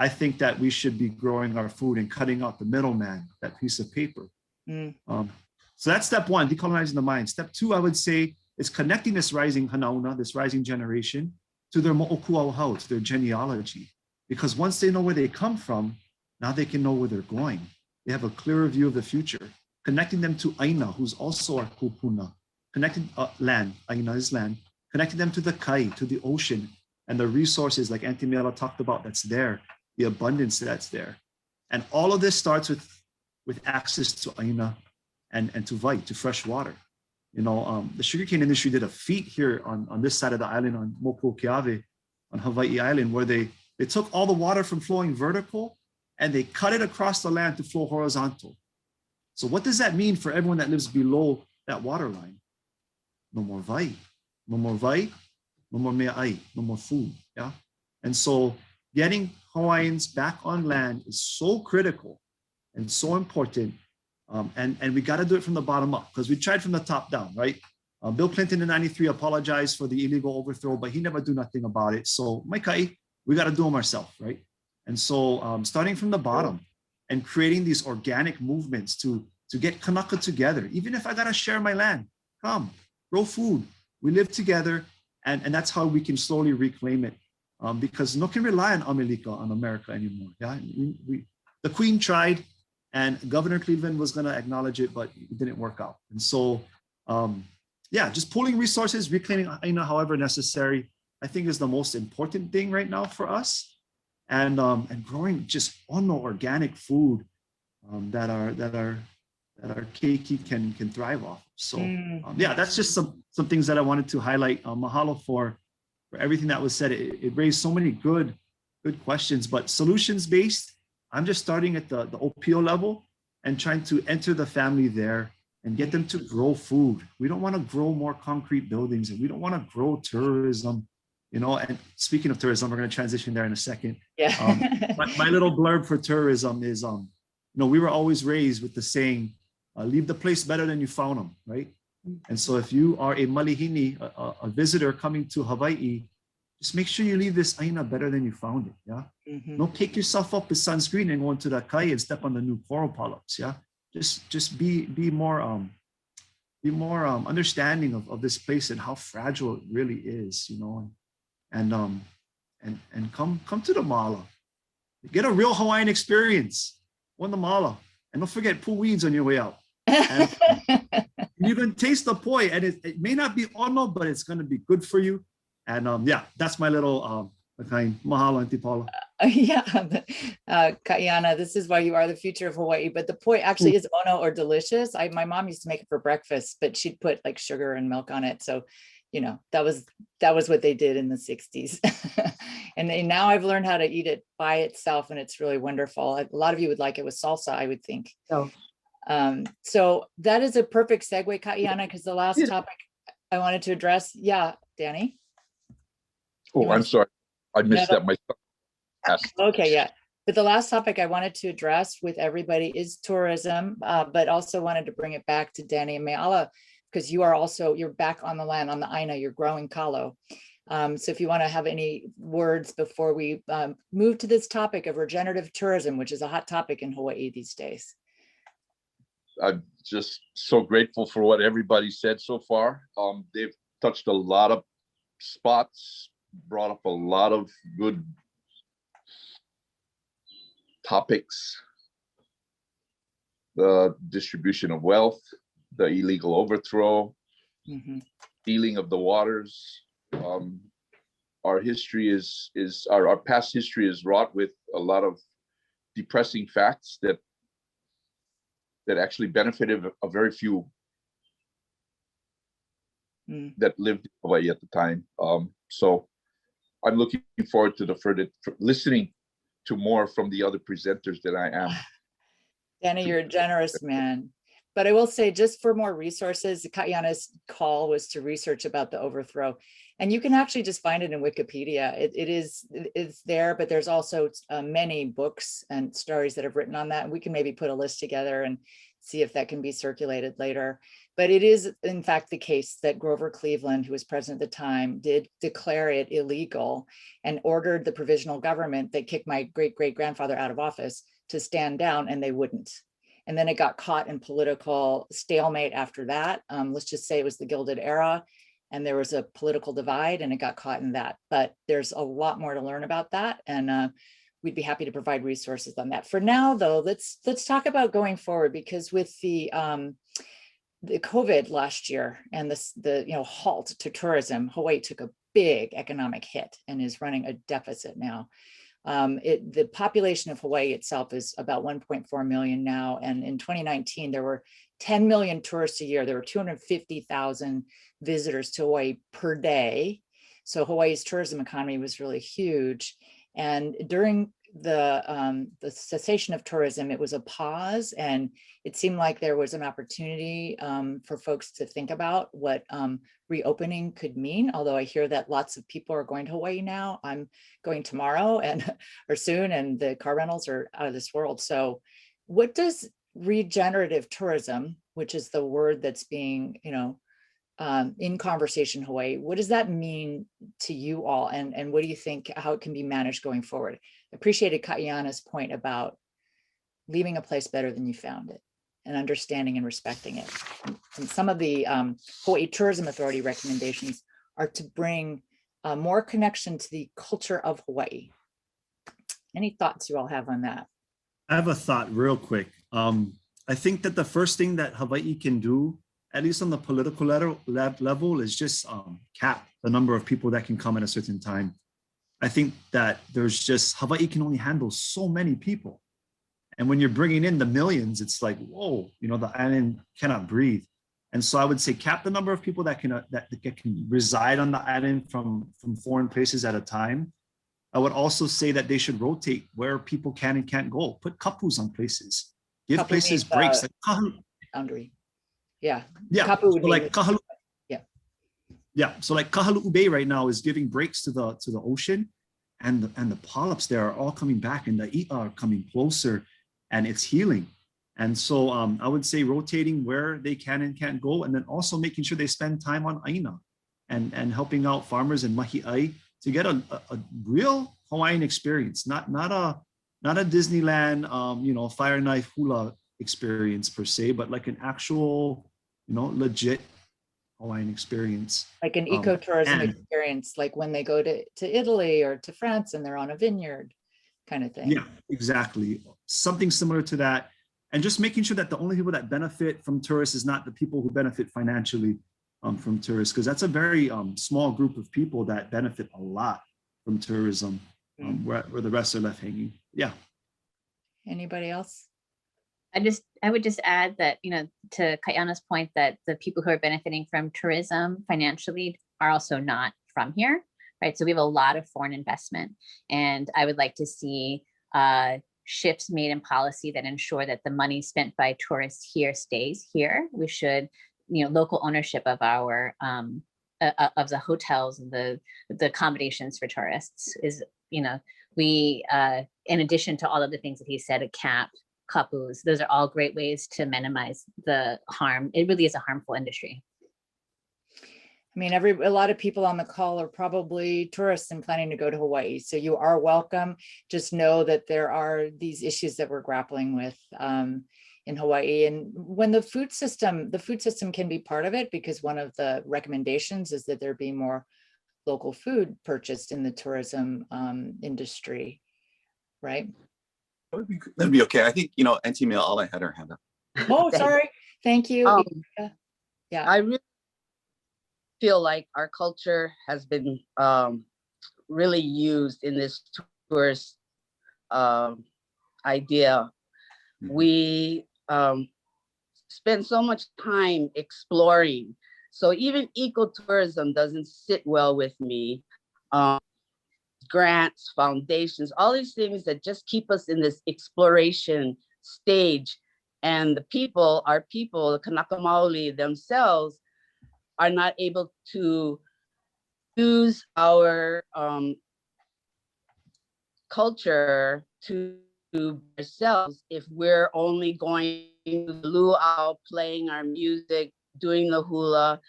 I think that we should be growing our food and cutting out the middleman, that piece of paper. So that's step 1, decolonizing the mind. Step 2, I would say, is connecting this rising hanauna, this rising generation, to their mo'okuauhau, to their genealogy. Because once they know where they come from, now they can know where they're going. They have a clearer view of the future. Connecting them to Āina, who's also our kupuna. Connecting land, Āina is land. Connecting them to the kai, to the ocean, and the resources like Auntie Mela talked about that's there, the abundance that's there. And all of this starts with access to Āina and to vai, to fresh water. You know, the sugarcane industry did a feat here on this side of the island, on Moku Keawe, on Hawaii Island, where they took all the water from flowing vertical and they cut it across the land to flow horizontal. So what does that mean for everyone that lives below that water line? No more vai, no more vai, no more mea'ai, no more food, yeah? And so getting Hawaiians back on land is so critical and so important. And we got to do it from the bottom up, because we tried from the top down, right? Bill Clinton in 93 apologized for the illegal overthrow, but he never do nothing about it. So my kai, we got to do them ourselves, right? And so starting from the bottom and creating these organic movements to get Kanaka together, even if I got to share my land, come, grow food. We live together, and that's how we can slowly reclaim it. Because no can rely on America anymore. Yeah, the Queen tried, and Governor Cleveland was going to acknowledge it, but it didn't work out. And so, yeah, just pooling resources, reclaiming Āina however necessary, I think is the most important thing right now for us. And growing just organic food that our keiki can thrive off. So yeah, that's just some things that I wanted to highlight. Mahalo for everything that was said. It raised so many good questions, but solutions based. I'm just starting at the OPO level and trying to enter the family there and get them to grow food. We don't want to grow more concrete buildings, and we don't want to grow tourism. And speaking of tourism, we're going to transition there in a second. Yeah. My little blurb for tourism is, we were always raised with the saying, leave the place better than you found them, right? And so if you are a malihini, a visitor coming to Hawaii, just make sure you leave this Āina better than you found it, yeah? Don't pick yourself up with sunscreen and go into the kai and step on the new coral polyps, yeah? Just be more understanding of this place and how fragile it really is, and come to the mala. Get a real Hawaiian experience on the mala, and don't forget pull weeds on your way out. And you can taste the poi, and it may not be ono, but it's going to be good for you. And yeah, that's my little mahalo, Auntie Paula. Yeah, Kaiana, this is why you are the future of Hawaii. But the poi actually is ono or delicious. My mom used to make it for breakfast, but she'd put like sugar and milk on it. So, that was what they did in the 60s. And now I've learned how to eat it by itself, and it's really wonderful. A lot of you would like it with salsa, I would think. Oh. So that is a perfect segue, Kaiana, because the last topic I wanted to address, yeah, Danny. Oh, I'm sorry. I missed that myself. Okay, yeah. But the last topic I wanted to address with everybody is tourism, but also wanted to bring it back to Danny and Meala, because you're back on the land, on the Āina, you're growing kalo. So if you want to have any words before we move to this topic of regenerative tourism, which is a hot topic in Hawaii these days. I'm just so grateful for what everybody said so far. They've touched a lot of spots, brought up a lot of good topics. The distribution of wealth, the illegal overthrow, healing of the waters. Our history our past history is wrought with a lot of depressing facts that actually benefited a very few that lived in Hawaii at the time. So I'm looking forward to listening to more from the other presenters than I am. Danny, you're a generous man. But I will say, just for more resources, Kaiana's call was to research about the overthrow. And you can actually just find it in Wikipedia. It's there, but there's also many books and stories that have written on that. And we can maybe put a list together and see if that can be circulated later. But it is, in fact, the case that Grover Cleveland, who was president at the time, did declare it illegal and ordered the provisional government that kicked my great-great-grandfather out of office to stand down, and they wouldn't. And then it got caught in political stalemate after that. Let's just say it was the Gilded Era, and there was a political divide, and it got caught in that. But there's a lot more to learn about that, and we'd be happy to provide resources on that. For now, though, let's talk about going forward, because with the COVID last year and the halt to tourism, Hawaii took a big economic hit and is running a deficit now. The population of Hawaii itself is about 1.4 million now. And in 2019, there were 10 million tourists a year. There were 250,000 visitors to Hawaii per day. So Hawaii's tourism economy was really huge. And during the cessation of tourism, it was a pause, and it seemed like there was an opportunity for folks to think about what reopening could mean. Although I hear that lots of people are going to Hawaii now. I'm going tomorrow or soon, and the car rentals are out of this world. So what does regenerative tourism, which is the word that's being in Conversation Hawaii. What does that mean to you all? And what do you think, how it can be managed going forward? I appreciated Kaiana's point about leaving a place better than you found it and understanding and respecting it. And some of the Hawaii Tourism Authority recommendations are to bring more connection to the culture of Hawaii. Any thoughts you all have on that? I have a thought real quick. I think that the first thing that Hawaii can do, at least on the political level, is just cap the number of people that can come at a certain time. I think that there's just, Hawaii can only handle so many people. And when you're bringing in the millions, it's like, whoa, you know, the island cannot breathe. And so I would say cap the number of people that can reside on the island from foreign places at a time. I would also say that they should rotate where people can and can't go. Put kapus on places. Give places breaks. Like boundary. Yeah. Yeah. Kapu would so like Kahalu. Yeah. Yeah. So like Kahalu'u Bay right now is giving breaks to the ocean, and the polyps there are all coming back, and the I'a are coming closer, and it's healing. And so I would say rotating where they can and can't go, and then also making sure they spend time on Āina and helping out farmers in Mahi'ai to get a real Hawaiian experience, not a Disneyland, you know, fire knife hula experience per se, but like an actual, you know, legit Hawaiian experience. Like an ecotourism experience, like when they go to Italy or to France and they're on a vineyard kind of thing. Yeah, exactly. Something similar to that. And just making sure that the only people that benefit from tourists is not the people who benefit financially from tourists, because that's a very small group of people that benefit a lot from tourism, where the rest are left hanging. Yeah. Anybody else? I would just add that, you know, to Kaiana's point, that the people who are benefiting from tourism financially are also not from here, right? So we have a lot of foreign investment, and I would like to see shifts made in policy that ensure that the money spent by tourists here stays here. We should, you know, local ownership of our of the hotels and the accommodations for tourists is, you know, we in addition to all of the things that he said, a cap, kapus, those are all great ways to minimize the harm. It really is a harmful industry. I mean, a lot of people on the call are probably tourists and planning to go to Hawaii. So you are welcome. Just know that there are these issues that we're grappling with in Hawaii. And when the food system can be part of it, because one of the recommendations is that there be more local food purchased in the tourism industry, right? That'd be okay. I think, you know, Auntie Mea'ala had her hand up. Oh, sorry. Thank you. Yeah. I really feel like our culture has been really used in this tourist idea. We spend so much time exploring. So even ecotourism doesn't sit well with me. Grants, foundations, all these things that just keep us in this exploration stage. And the people, our people, the Kanaka Maoli themselves, are not able to use our culture to ourselves if we're only going to the luau, playing our music, doing the hula,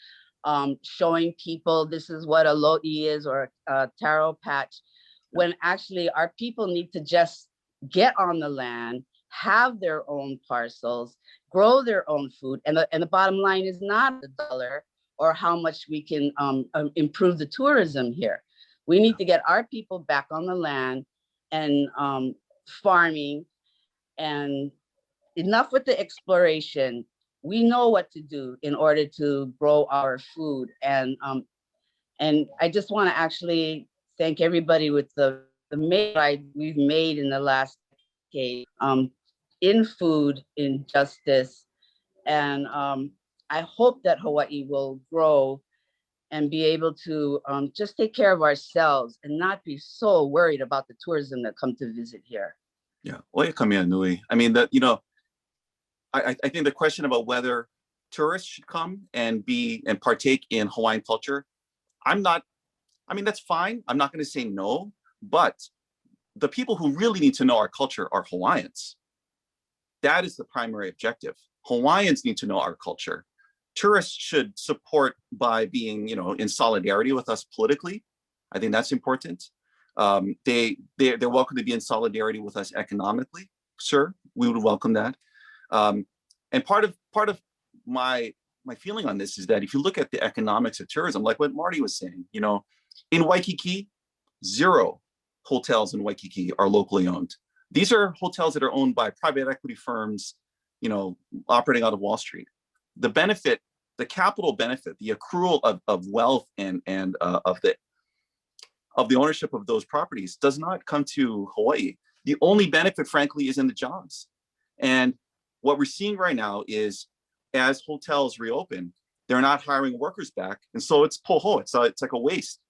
showing people this is what a lo'i is or a taro patch, when actually our people need to just get on the land, have their own parcels, grow their own food. And the bottom line is not the dollar or how much we can improve the tourism here. We need to get our people back on the land and farming, and enough with the exploration. We know what to do in order to grow our food. And I just want to actually thank everybody with the ride we've made in the last decade in food, in justice. And I hope that Hawaii will grow and be able to just take care of ourselves and not be so worried about the tourism that come to visit here. Yeah, Oia kamea nui. I mean, you know, I think the question about whether tourists should come and partake in Hawaiian culture, I mean, that's fine. I'm not going to say no, but the people who really need to know our culture are Hawaiians. That is the primary objective. Hawaiians need to know our culture. tourists should support by being, in solidarity with us politically. I think that's important. They're welcome to be in solidarity with us economically. Sure, we would welcome that. And part of my feeling on this is that if you look at the economics of tourism, like what Marty was saying, in Waikiki, 0 hotels in Waikiki are locally owned. These are hotels that are owned by private equity firms, operating out of Wall Street. The benefit, the capital benefit, the accrual of wealth and of the ownership of those properties does not come to Hawaii. The only benefit, frankly, is in the jobs. And what we're seeing right now is, as hotels reopen, they're not hiring workers back, and so it's poho. It's like a waste.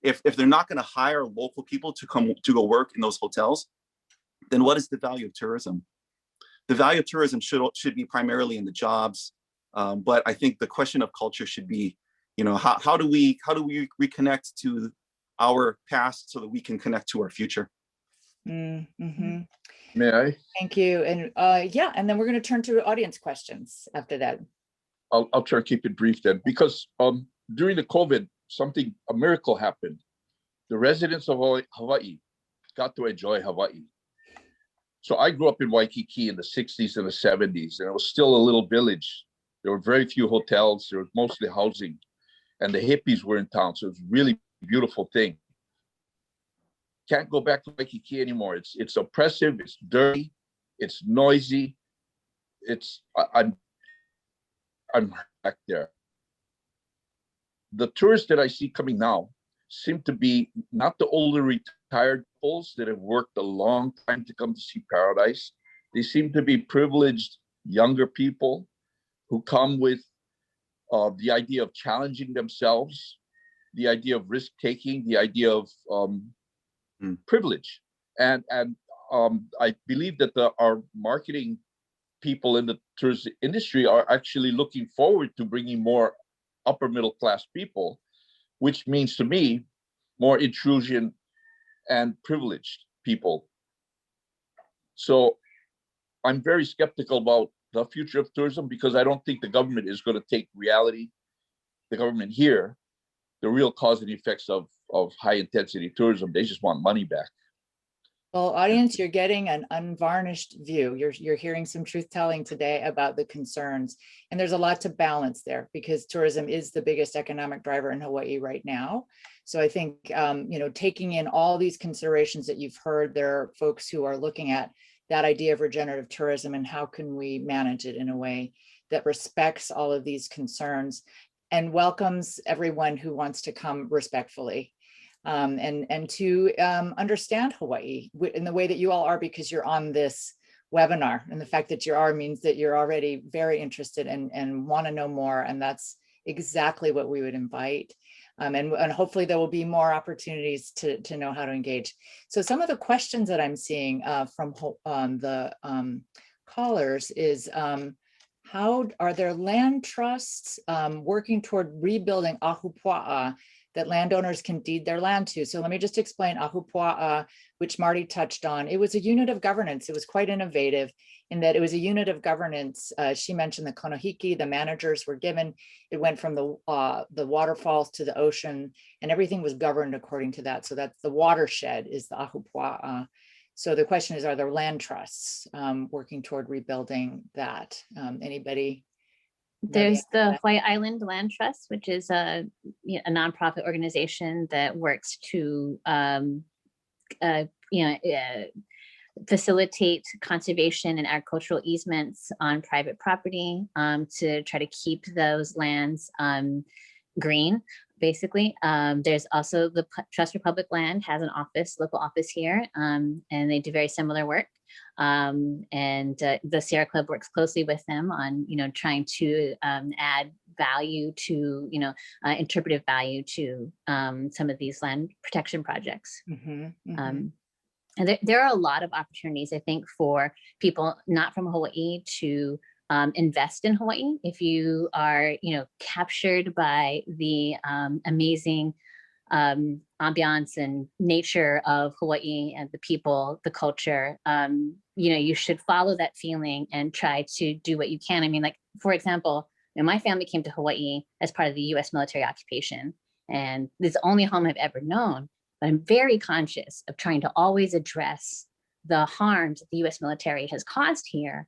If they're not going to hire local people to go work in those hotels, then what is the value of tourism? The value of tourism should be primarily in the jobs, but I think the question of culture should be, how do we reconnect to our past so that we can connect to our future? Mm-hmm. May I? Thank you. And yeah, and then we're going to turn to audience questions after that. I'll try to keep it brief then, because during the COVID, a miracle happened. The residents of Hawaii got to enjoy Hawaii. So I grew up in Waikiki in the 60s and the 70s, and it was still a little village. There were very few hotels. There was mostly housing, and the hippies were in town. So it was a really beautiful thing. Can't go back to Waikiki anymore. It's oppressive. It's dirty. It's noisy. I'm back there. The tourists that I see coming now seem to be not the older retired couples that have worked a long time to come to see paradise. They seem to be privileged younger people who come with the idea of challenging themselves, the idea of risk taking, the idea of privilege. And I believe that our marketing people in the tourism industry are actually looking forward to bringing more upper middle class people, which means to me more intrusion and privileged people. So I'm very skeptical about the future of tourism, because I don't think the government is going to take reality, the government here, the real cause and effects of high intensity tourism. They just want money back. Well, audience, you're getting an unvarnished view. You're hearing some truth telling today about the concerns, and there's a lot to balance there, because tourism is the biggest economic driver in Hawaii right now. So I think, taking in all these considerations that you've heard, there are folks who are looking at that idea of regenerative tourism and how can we manage it in a way that respects all of these concerns and welcomes everyone who wants to come respectfully. And to understand Hawaii in the way that you all are, because you're on this webinar, and the fact that you are means that you're already very interested and want to know more, and that's exactly what we would invite. And hopefully there will be more opportunities to know how to engage. So some of the questions that I'm seeing from the callers is, how are there land trusts working toward rebuilding ahupua'a that landowners can deed their land to? So let me just explain ahupua'a, which Marty touched on. It was a unit of governance. It was quite innovative in that it was a unit of governance. She mentioned the konohiki, the managers were given. It went from the waterfalls to the ocean, and everything was governed according to that. So that's the watershed is the ahupua'a. So the question is, are there land trusts working toward rebuilding that? Anybody? There's the Hawaii Island Land Trust, which is a nonprofit organization that works to facilitate conservation and agricultural easements on private property to try to keep those lands green, basically. There's also the Trust for Public Land has an local office here, and they do very similar work. And the Sierra Club works closely with them on, trying to add value to, interpretive value to some of these land protection projects. And there are a lot of opportunities, I think, for people not from Hawaii to invest in Hawaii. If you are, captured by the amazing ambiance and nature of Hawaii and the people, the culture, you should follow that feeling and try to do what you can. I mean, like, for example, And my family came to Hawaii as part of the US military occupation. And this is the only home I've ever known. But I'm very conscious of trying to always address the harms that the US military has caused here.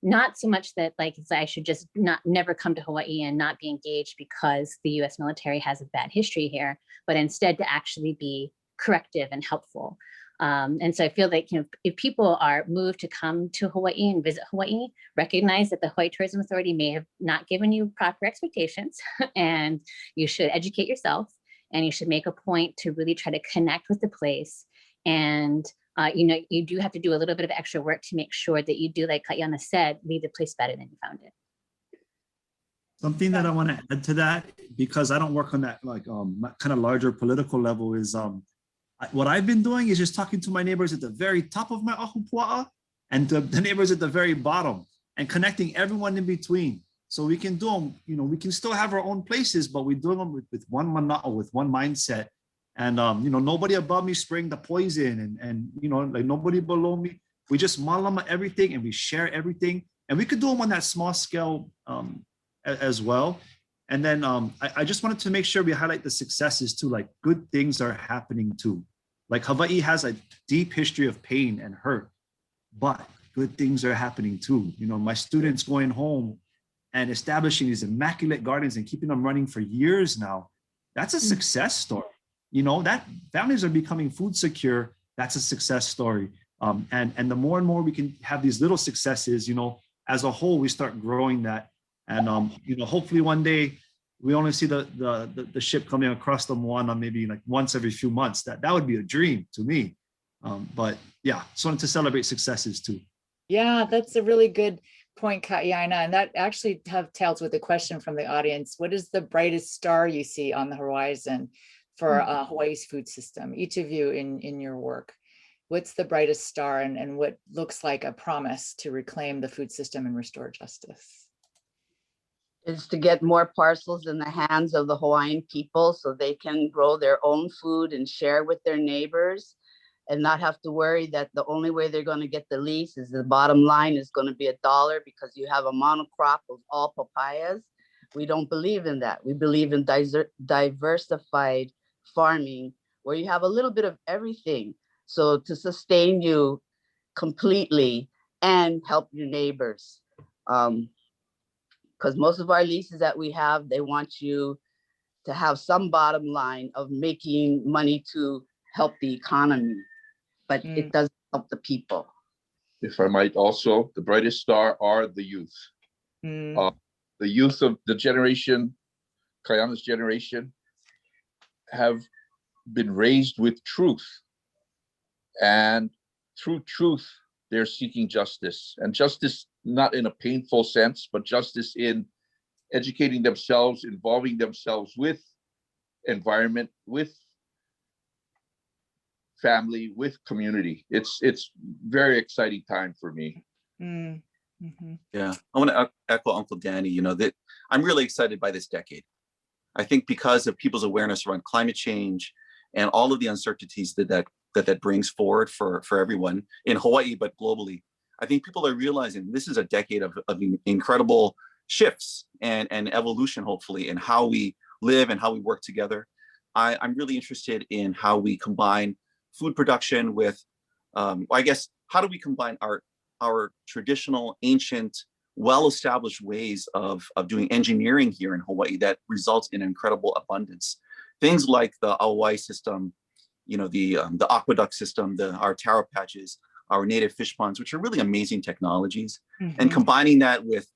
Not so much that like I should just never come to Hawaii and not be engaged because the US military has a bad history here, but instead to actually be corrective and helpful. And so I feel like, if people are moved to come to Hawaii and visit Hawaii, recognize that the Hawaii Tourism Authority may have not given you proper expectations, and you should educate yourself, and you should make a point to really try to connect with the place. And you do have to do a little bit of extra work to make sure that you do, like Āina said, leave the place better than you found it. Something that I want to add to that, because I don't work on that like kind of larger political level, is what I've been doing is just talking to my neighbors at the very top of my ahupua'a and the neighbors at the very bottom, and connecting everyone in between. So we can do them, we can still have our own places, but we do them with one mindset. And nobody above me spraying the poison, and like nobody below me. We just malama everything and we share everything. And we could do them on that small scale as well. And then I just wanted to make sure we highlight the successes too, like good things are happening too. Like Hawaii has a deep history of pain and hurt, but good things are happening too. My students going home and establishing these immaculate gardens and keeping them running for years now. That's a success story. That families are becoming food secure. That's a success story. And the more and more we can have these little successes, as a whole, we start growing that. And hopefully one day we only see the ship coming across the Moana maybe like once every few months. That would be a dream to me. But yeah, just wanted to celebrate successes too. Yeah, that's a really good point, Āina. And that actually dovetails with a question from the audience. What is the brightest star you see on the horizon for Hawaii's food system? Each of you in your work, what's the brightest star, and what looks like a promise to reclaim the food system and restore justice? Is to get more parcels in the hands of the Hawaiian people so they can grow their own food and share with their neighbors, and not have to worry that the only way they're going to get the lease is the bottom line is going to be $1 because you have a monocrop of all papayas. We don't believe in that. We believe in diversified farming where you have a little bit of everything. So to sustain you completely and help your neighbors. Because most of our leases that we have, they want you to have some bottom line of making money to help the economy, but it doesn't help the people. If I might also, the brightest star are the youth. The youth of the generation, Kaiana's generation, have been raised with truth. And through truth, they're seeking justice. And justice not in a painful sense, but justice in educating themselves, involving themselves with environment, with family, with community. It's very exciting time for me. Yeah, I want to echo Uncle Danny, that I'm really excited by this decade. I think because of people's awareness around climate change and all of the uncertainties that brings forward for everyone in Hawaii, but globally, I think people are realizing this is a decade of incredible shifts and evolution, hopefully, in how we live and how we work together. I'm really interested in how we combine food production with, I guess, how do we combine our traditional, ancient, well-established ways of doing engineering here in Hawaii that results in incredible abundance. Things like the Hawaii system, the aqueduct system, our taro patches, our native fish ponds, which are really amazing technologies, and combining that with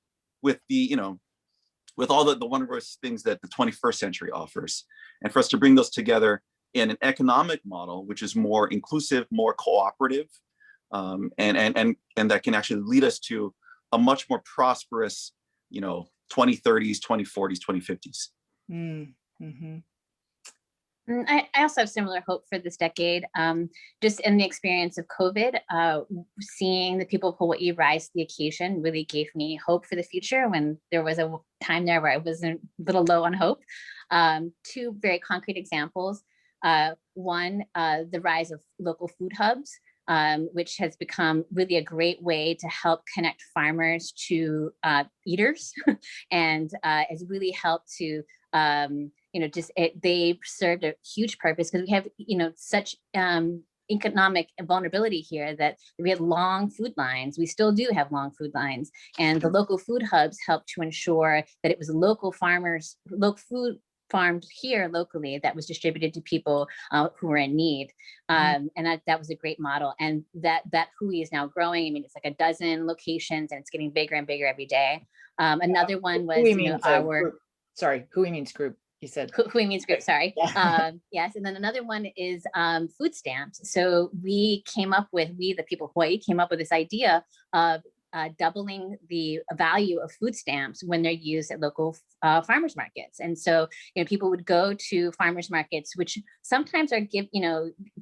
all the wondrous things that the 21st century offers, and for us to bring those together in an economic model, which is more inclusive, more cooperative, and that can actually lead us to a much more prosperous, 2030s, 2040s, 2050s. I also have similar hope for this decade. Just in the experience of COVID, seeing the people of Hawaii rise to the occasion really gave me hope for the future when there was a time there where I was a little low on hope. Two very concrete examples. One, the rise of local food hubs. which has become really a great way to help connect farmers to eaters, and has really helped to they served a huge purpose, because we have such economic vulnerability here that we had long food lines. We still do have long food lines, and the local food hubs helped to ensure that it was local farmers, local food farmed here locally that was distributed to people who were in need. And that was a great model. And that hui is now growing. I mean, it's like a dozen locations, and it's getting bigger and bigger every day. Another one was hui means group. He said hui means group, sorry. Yeah. Yes, and then another one is food stamps. So the people of Hawaii came up with this idea of doubling the value of food stamps when they're used at local farmers markets. And so, people would go to farmers markets, which sometimes are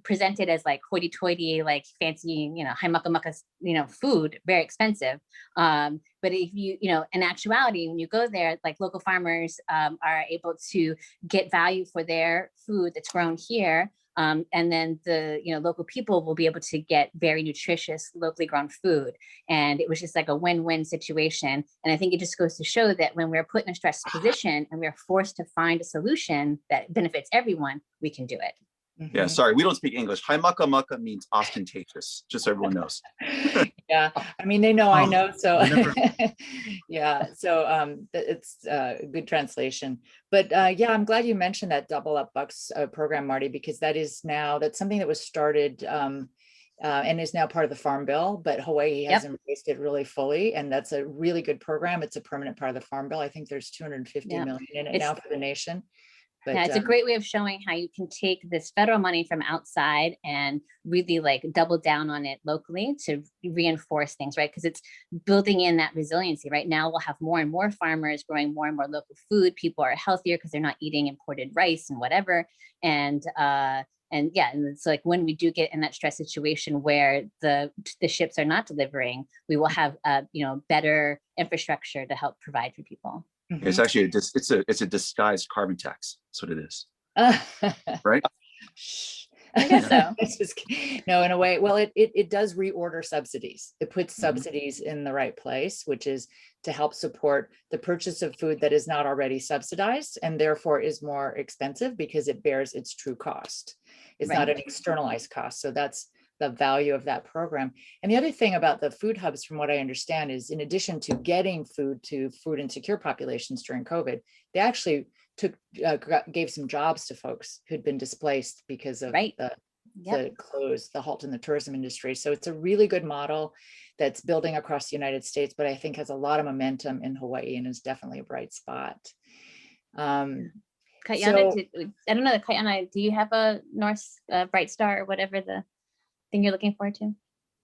presented as like hoity-toity, like fancy, high mucka food, very expensive. But if in actuality, when you go there, like local farmers are able to get value for their food that's grown here. And then the local people will be able to get very nutritious, locally grown food. And it was just like a win-win situation. And I think it just goes to show that when we're put in a stressed position and we're forced to find a solution that benefits everyone, we can do it. Yeah, sorry, we don't speak English. Hai maka maka means ostentatious, just so everyone knows. Yeah, I mean, they know I know, so yeah, so it's a good translation. But yeah, I'm glad you mentioned that Double Up Bucks program, Marty, because that's something that was started and is now part of the Farm Bill, but Hawaii has embraced it really fully, and that's a really good program. It's a permanent part of the Farm Bill. I think there's 250 million in it now for the nation. But, yeah, it's a great way of showing how you can take this federal money from outside and really like double down on it locally to reinforce things, right? Because it's building in that resiliency. Right now, we'll have more and more farmers growing more and more local food. People are healthier because they're not eating imported rice and whatever. And it's like when we do get in that stress situation where the ships are not delivering, we will have better infrastructure to help provide for people. It's actually it's a disguised carbon tax. That's what it is. Right? I guess so. No, in a way, well, it does reorder subsidies. It puts subsidies in the right place, which is to help support the purchase of food that is not already subsidized and therefore is more expensive because it bears its true cost. It's not an externalized cost. So that's the value of that program. And the other thing about the food hubs, from what I understand, is in addition to getting food to food insecure populations during COVID, they actually gave some jobs to folks who'd been displaced because of the close, the halt in the tourism industry. So it's a really good model that's building across the United States, but I think has a lot of momentum in Hawaii and is definitely a bright spot. Kaiana, I don't know, Kaiana, do you have a North Bright Star or whatever the thing you're looking forward to?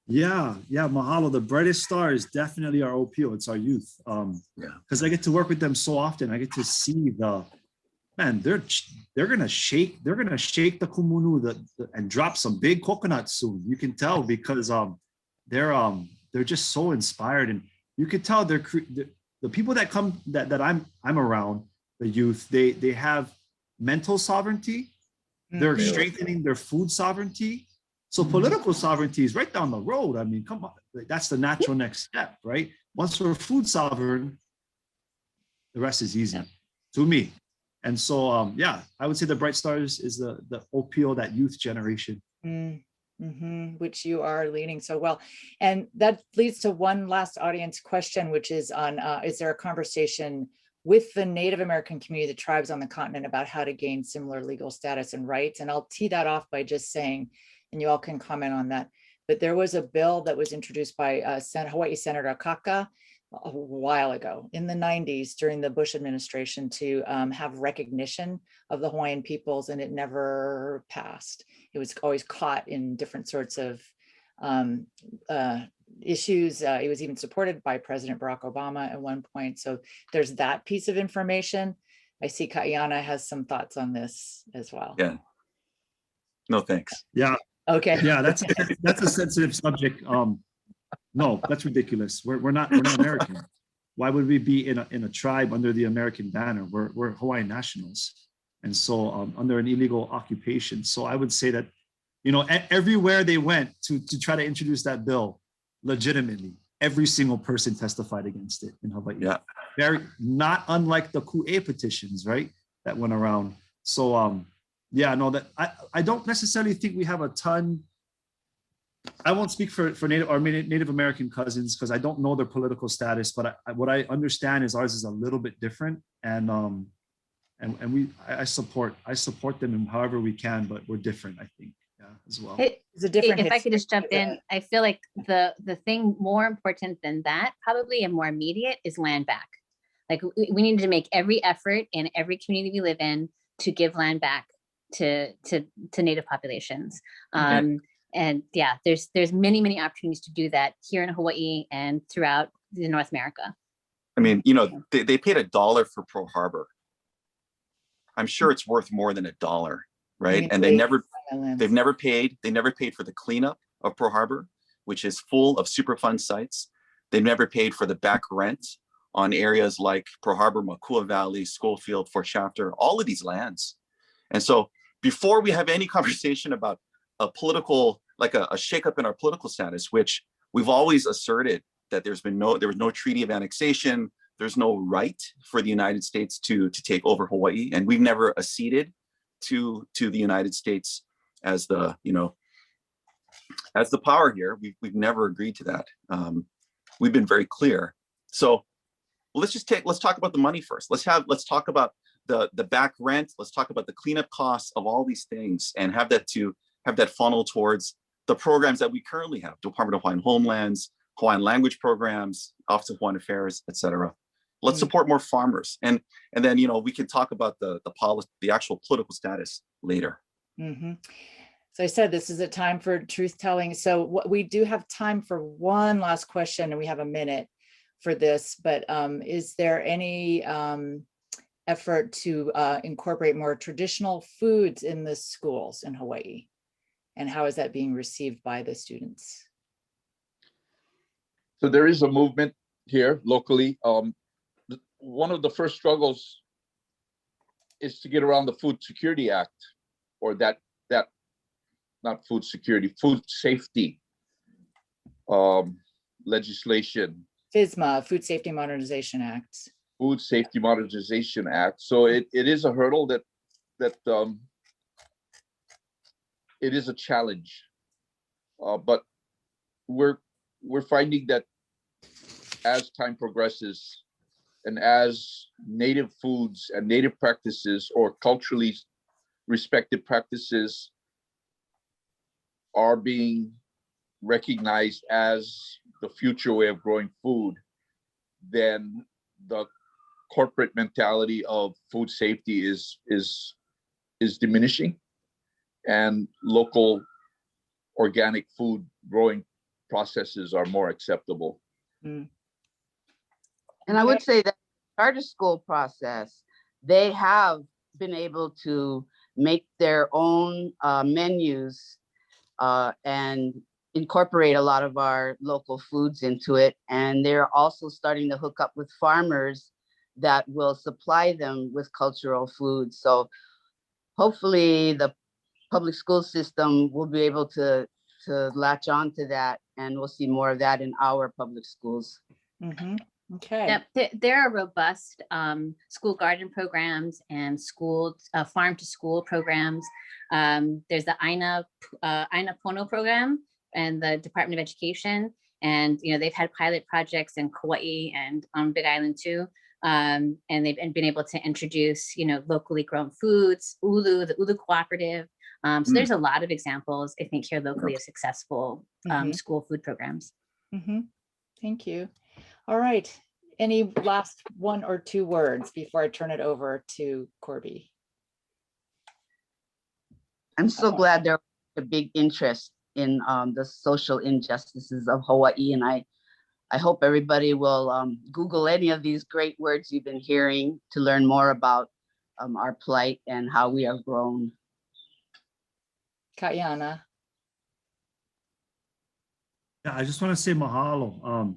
Yeah, mahalo. The brightest star is definitely our OPO. It's our youth. Because I get to work with them so often. I get to see they're gonna shake the kumunu and drop some big coconuts soon. You can tell because they're just so inspired, and you can tell the people that come that I'm around, the youth, they have mental sovereignty. They're strengthening their food sovereignty. So political sovereignty is right down the road. I mean, come on, that's the natural next step, right? Once we're food sovereign, the rest is easy to me. And so, I would say the bright stars is the OPO, that youth generation. Which you are leading so well. And that leads to one last audience question, which is on, is there a conversation with the Native American community, the tribes on the continent, about how to gain similar legal status and rights? And I'll tee that off by just saying, and you all can comment on that, but there was a bill that was introduced by Hawaii Senator Akaka a while ago in the 90s during the Bush administration to have recognition of the Hawaiian peoples, and it never passed. It was always caught in different sorts of issues. It was even supported by President Barack Obama at one point. So there's that piece of information. I see Kaiana has some thoughts on this as well. Yeah. No, thanks. Yeah. Okay. Yeah, that's a sensitive subject. No, that's ridiculous. We're not American. Why would we be in a tribe under the American banner? We're Hawaiian nationals, and so under an illegal occupation. So I would say that, You know, everywhere they went to try to introduce that bill, legitimately, every single person testified against it in Hawaii. Yeah. Very, not unlike the Ku'e petitions, right, that went around. So yeah, no, that I don't necessarily think we have a ton. I won't speak for Native American cousins because I don't know their political status, but what I understand is ours is a little bit different, and I support them in however we can, but we're different, I think, yeah, as well. It's a different If I could history. just jump in, I feel like the thing more important than that, probably and more immediate, is land back. Like we need to make every effort in every community we live in to give land back to Native populations. And yeah, there's many opportunities to do that here in Hawaii and throughout North America. I mean, you know, they paid $1 for Pearl Harbor. I'm sure it's worth more than $1, right? And they've never paid for the cleanup of Pearl Harbor, which is full of Superfund sites. They've never paid for the back rent on areas like Pearl Harbor, Makua Valley, Schofield, Fort Shafter, all of these lands. And so before we have any conversation about a political, like a shakeup in our political status, which we've always asserted that there was no treaty of annexation, there's no right for the United States to take over Hawaii, and we've never acceded to the United States as the power here. We've never agreed to that. We've been very clear. So let's talk about the money first. Let's talk about the back rent. Let's talk about the cleanup costs of all these things, and have that funnel towards the programs that we currently have: Department of Hawaiian Homelands, Hawaiian language programs, Office of Hawaiian Affairs, etc. Let's support more farmers, and then we can talk about the policy, the actual political status later. Mm-hmm. So I said this is a time for truth telling. So we do have time for one last question, and we have a minute for this. But is there any effort to incorporate more traditional foods in the schools in Hawaii, and how is that being received by the students? So there is a movement here locally. One of the first struggles is to get around the Food Security Act, or that not food security, food safety legislation. FSMA, Food Safety Modernization Act. Food Safety Modernization Act. So it is a hurdle that it is a challenge, but we're finding that as time progresses, and as Native foods and Native practices or culturally respected practices are being recognized as the future way of growing food, then the corporate mentality of food safety is diminishing, and local organic food growing processes are more acceptable. Mm. And I would say that charter school process, they have been able to make their own menus and incorporate a lot of our local foods into it. And they're also starting to hook up with farmers that will supply them with cultural foods. So hopefully the public school system will be able to latch on to that, and we'll see more of that in our public schools. Mm-hmm. Okay. Yep, there are robust school garden programs and farm to school programs. There's the Āina Pono program and the Department of Education, and they've had pilot projects in Kauai and on Big Island too. And they've been able to introduce locally grown foods, the Ulu Cooperative. So there's a lot of examples, I think, here locally of successful school food programs. Mm-hmm. Thank you. All right. Any last 1 or 2 words before I turn it over to Corby? I'm so glad there's a big interest in the social injustices of Hawaii, and I hope everybody will Google any of these great words you've been hearing to learn more about our plight and how we are grown. Kaiana. Yeah, I just want to say mahalo.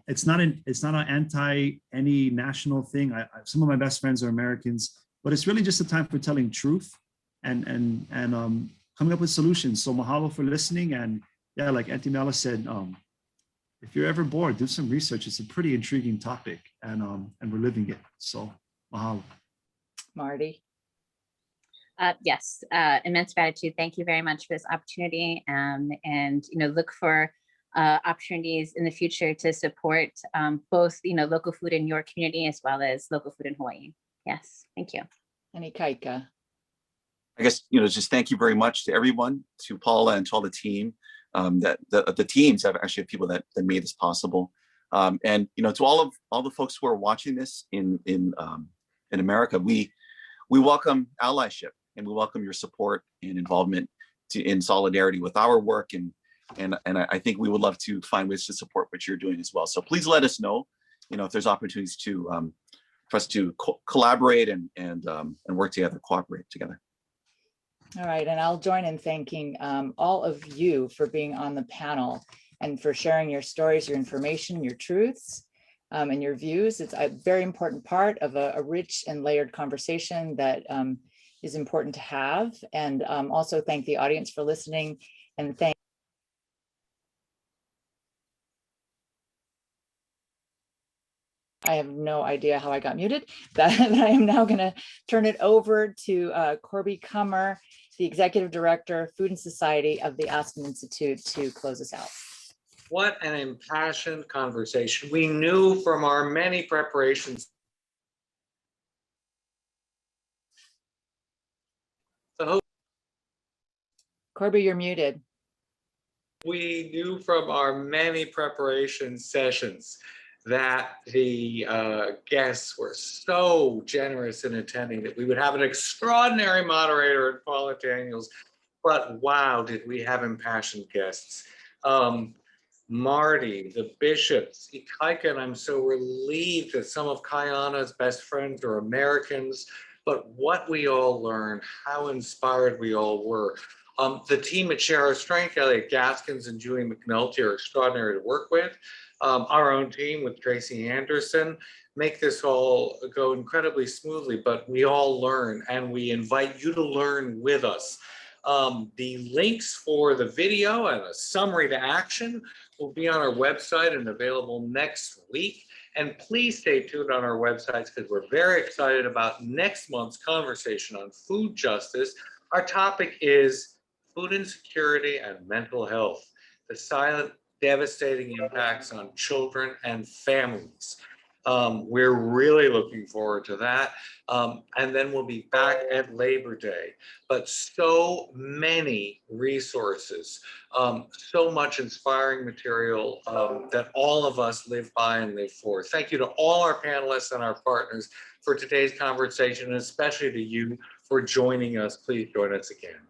It's not an anti any national thing. Some of my best friends are Americans, but it's really just a time for telling truth and coming up with solutions. So mahalo for listening. And yeah, like Auntie Mala said, if you're ever bored, do some research. It's a pretty intriguing topic, and we're living it. So mahalo. Marty. Yes, immense gratitude. Thank you very much for this opportunity, and look for opportunities in the future to support both local food in your community as well as local food in Hawaii. Yes, thank you. Any Kaika. I guess, just thank you very much to everyone, to Paula and to all the team. That the teams have actually people that made this possible, and to all the folks who are watching this in America, we welcome allyship, and we welcome your support and involvement in solidarity with our work, and I think we would love to find ways to support what you're doing as well. So please let us know, if there's opportunities to for us to collaborate and work together, cooperate together. All right, and I'll join in thanking all of you for being on the panel and for sharing your stories, your information, your truths, and your views. It's a very important part of a rich and layered conversation that is important to have. And also thank the audience for listening, and thank I have no idea how I got muted. That I am now going to turn it over to Corby Kummer, the Executive Director, Food and Society of the Aspen Institute, to close us out. What an impassioned conversation. We knew from our many preparations. Corby, you're muted. We knew from our many preparation sessions that the guests were so generous in attending that we would have an extraordinary moderator at Paula Daniels. But wow, did we have impassioned guests. Marty, the bishops, Ikaika, and I'm so relieved that some of Kayana's best friends are Americans, but what we all learned, how inspired we all were. The team at Share Our Strength, Elliot Gaskins and Julie McNulty, are extraordinary to work with. Our own team with Tracy Anderson make this all go incredibly smoothly, but we all learn, and we invite you to learn with us. The links for the video and a summary to action will be on our website and available next week. And please stay tuned on our websites, because we're very excited about next month's conversation on food justice. Our topic is food insecurity and mental health, the silent, devastating impacts on children and families. We're really looking forward to that. And then we'll be back at Labor Day. But so many resources, so much inspiring material that all of us live by and live for. Thank you to all our panelists and our partners for today's conversation, and especially to you for joining us. Please join us again.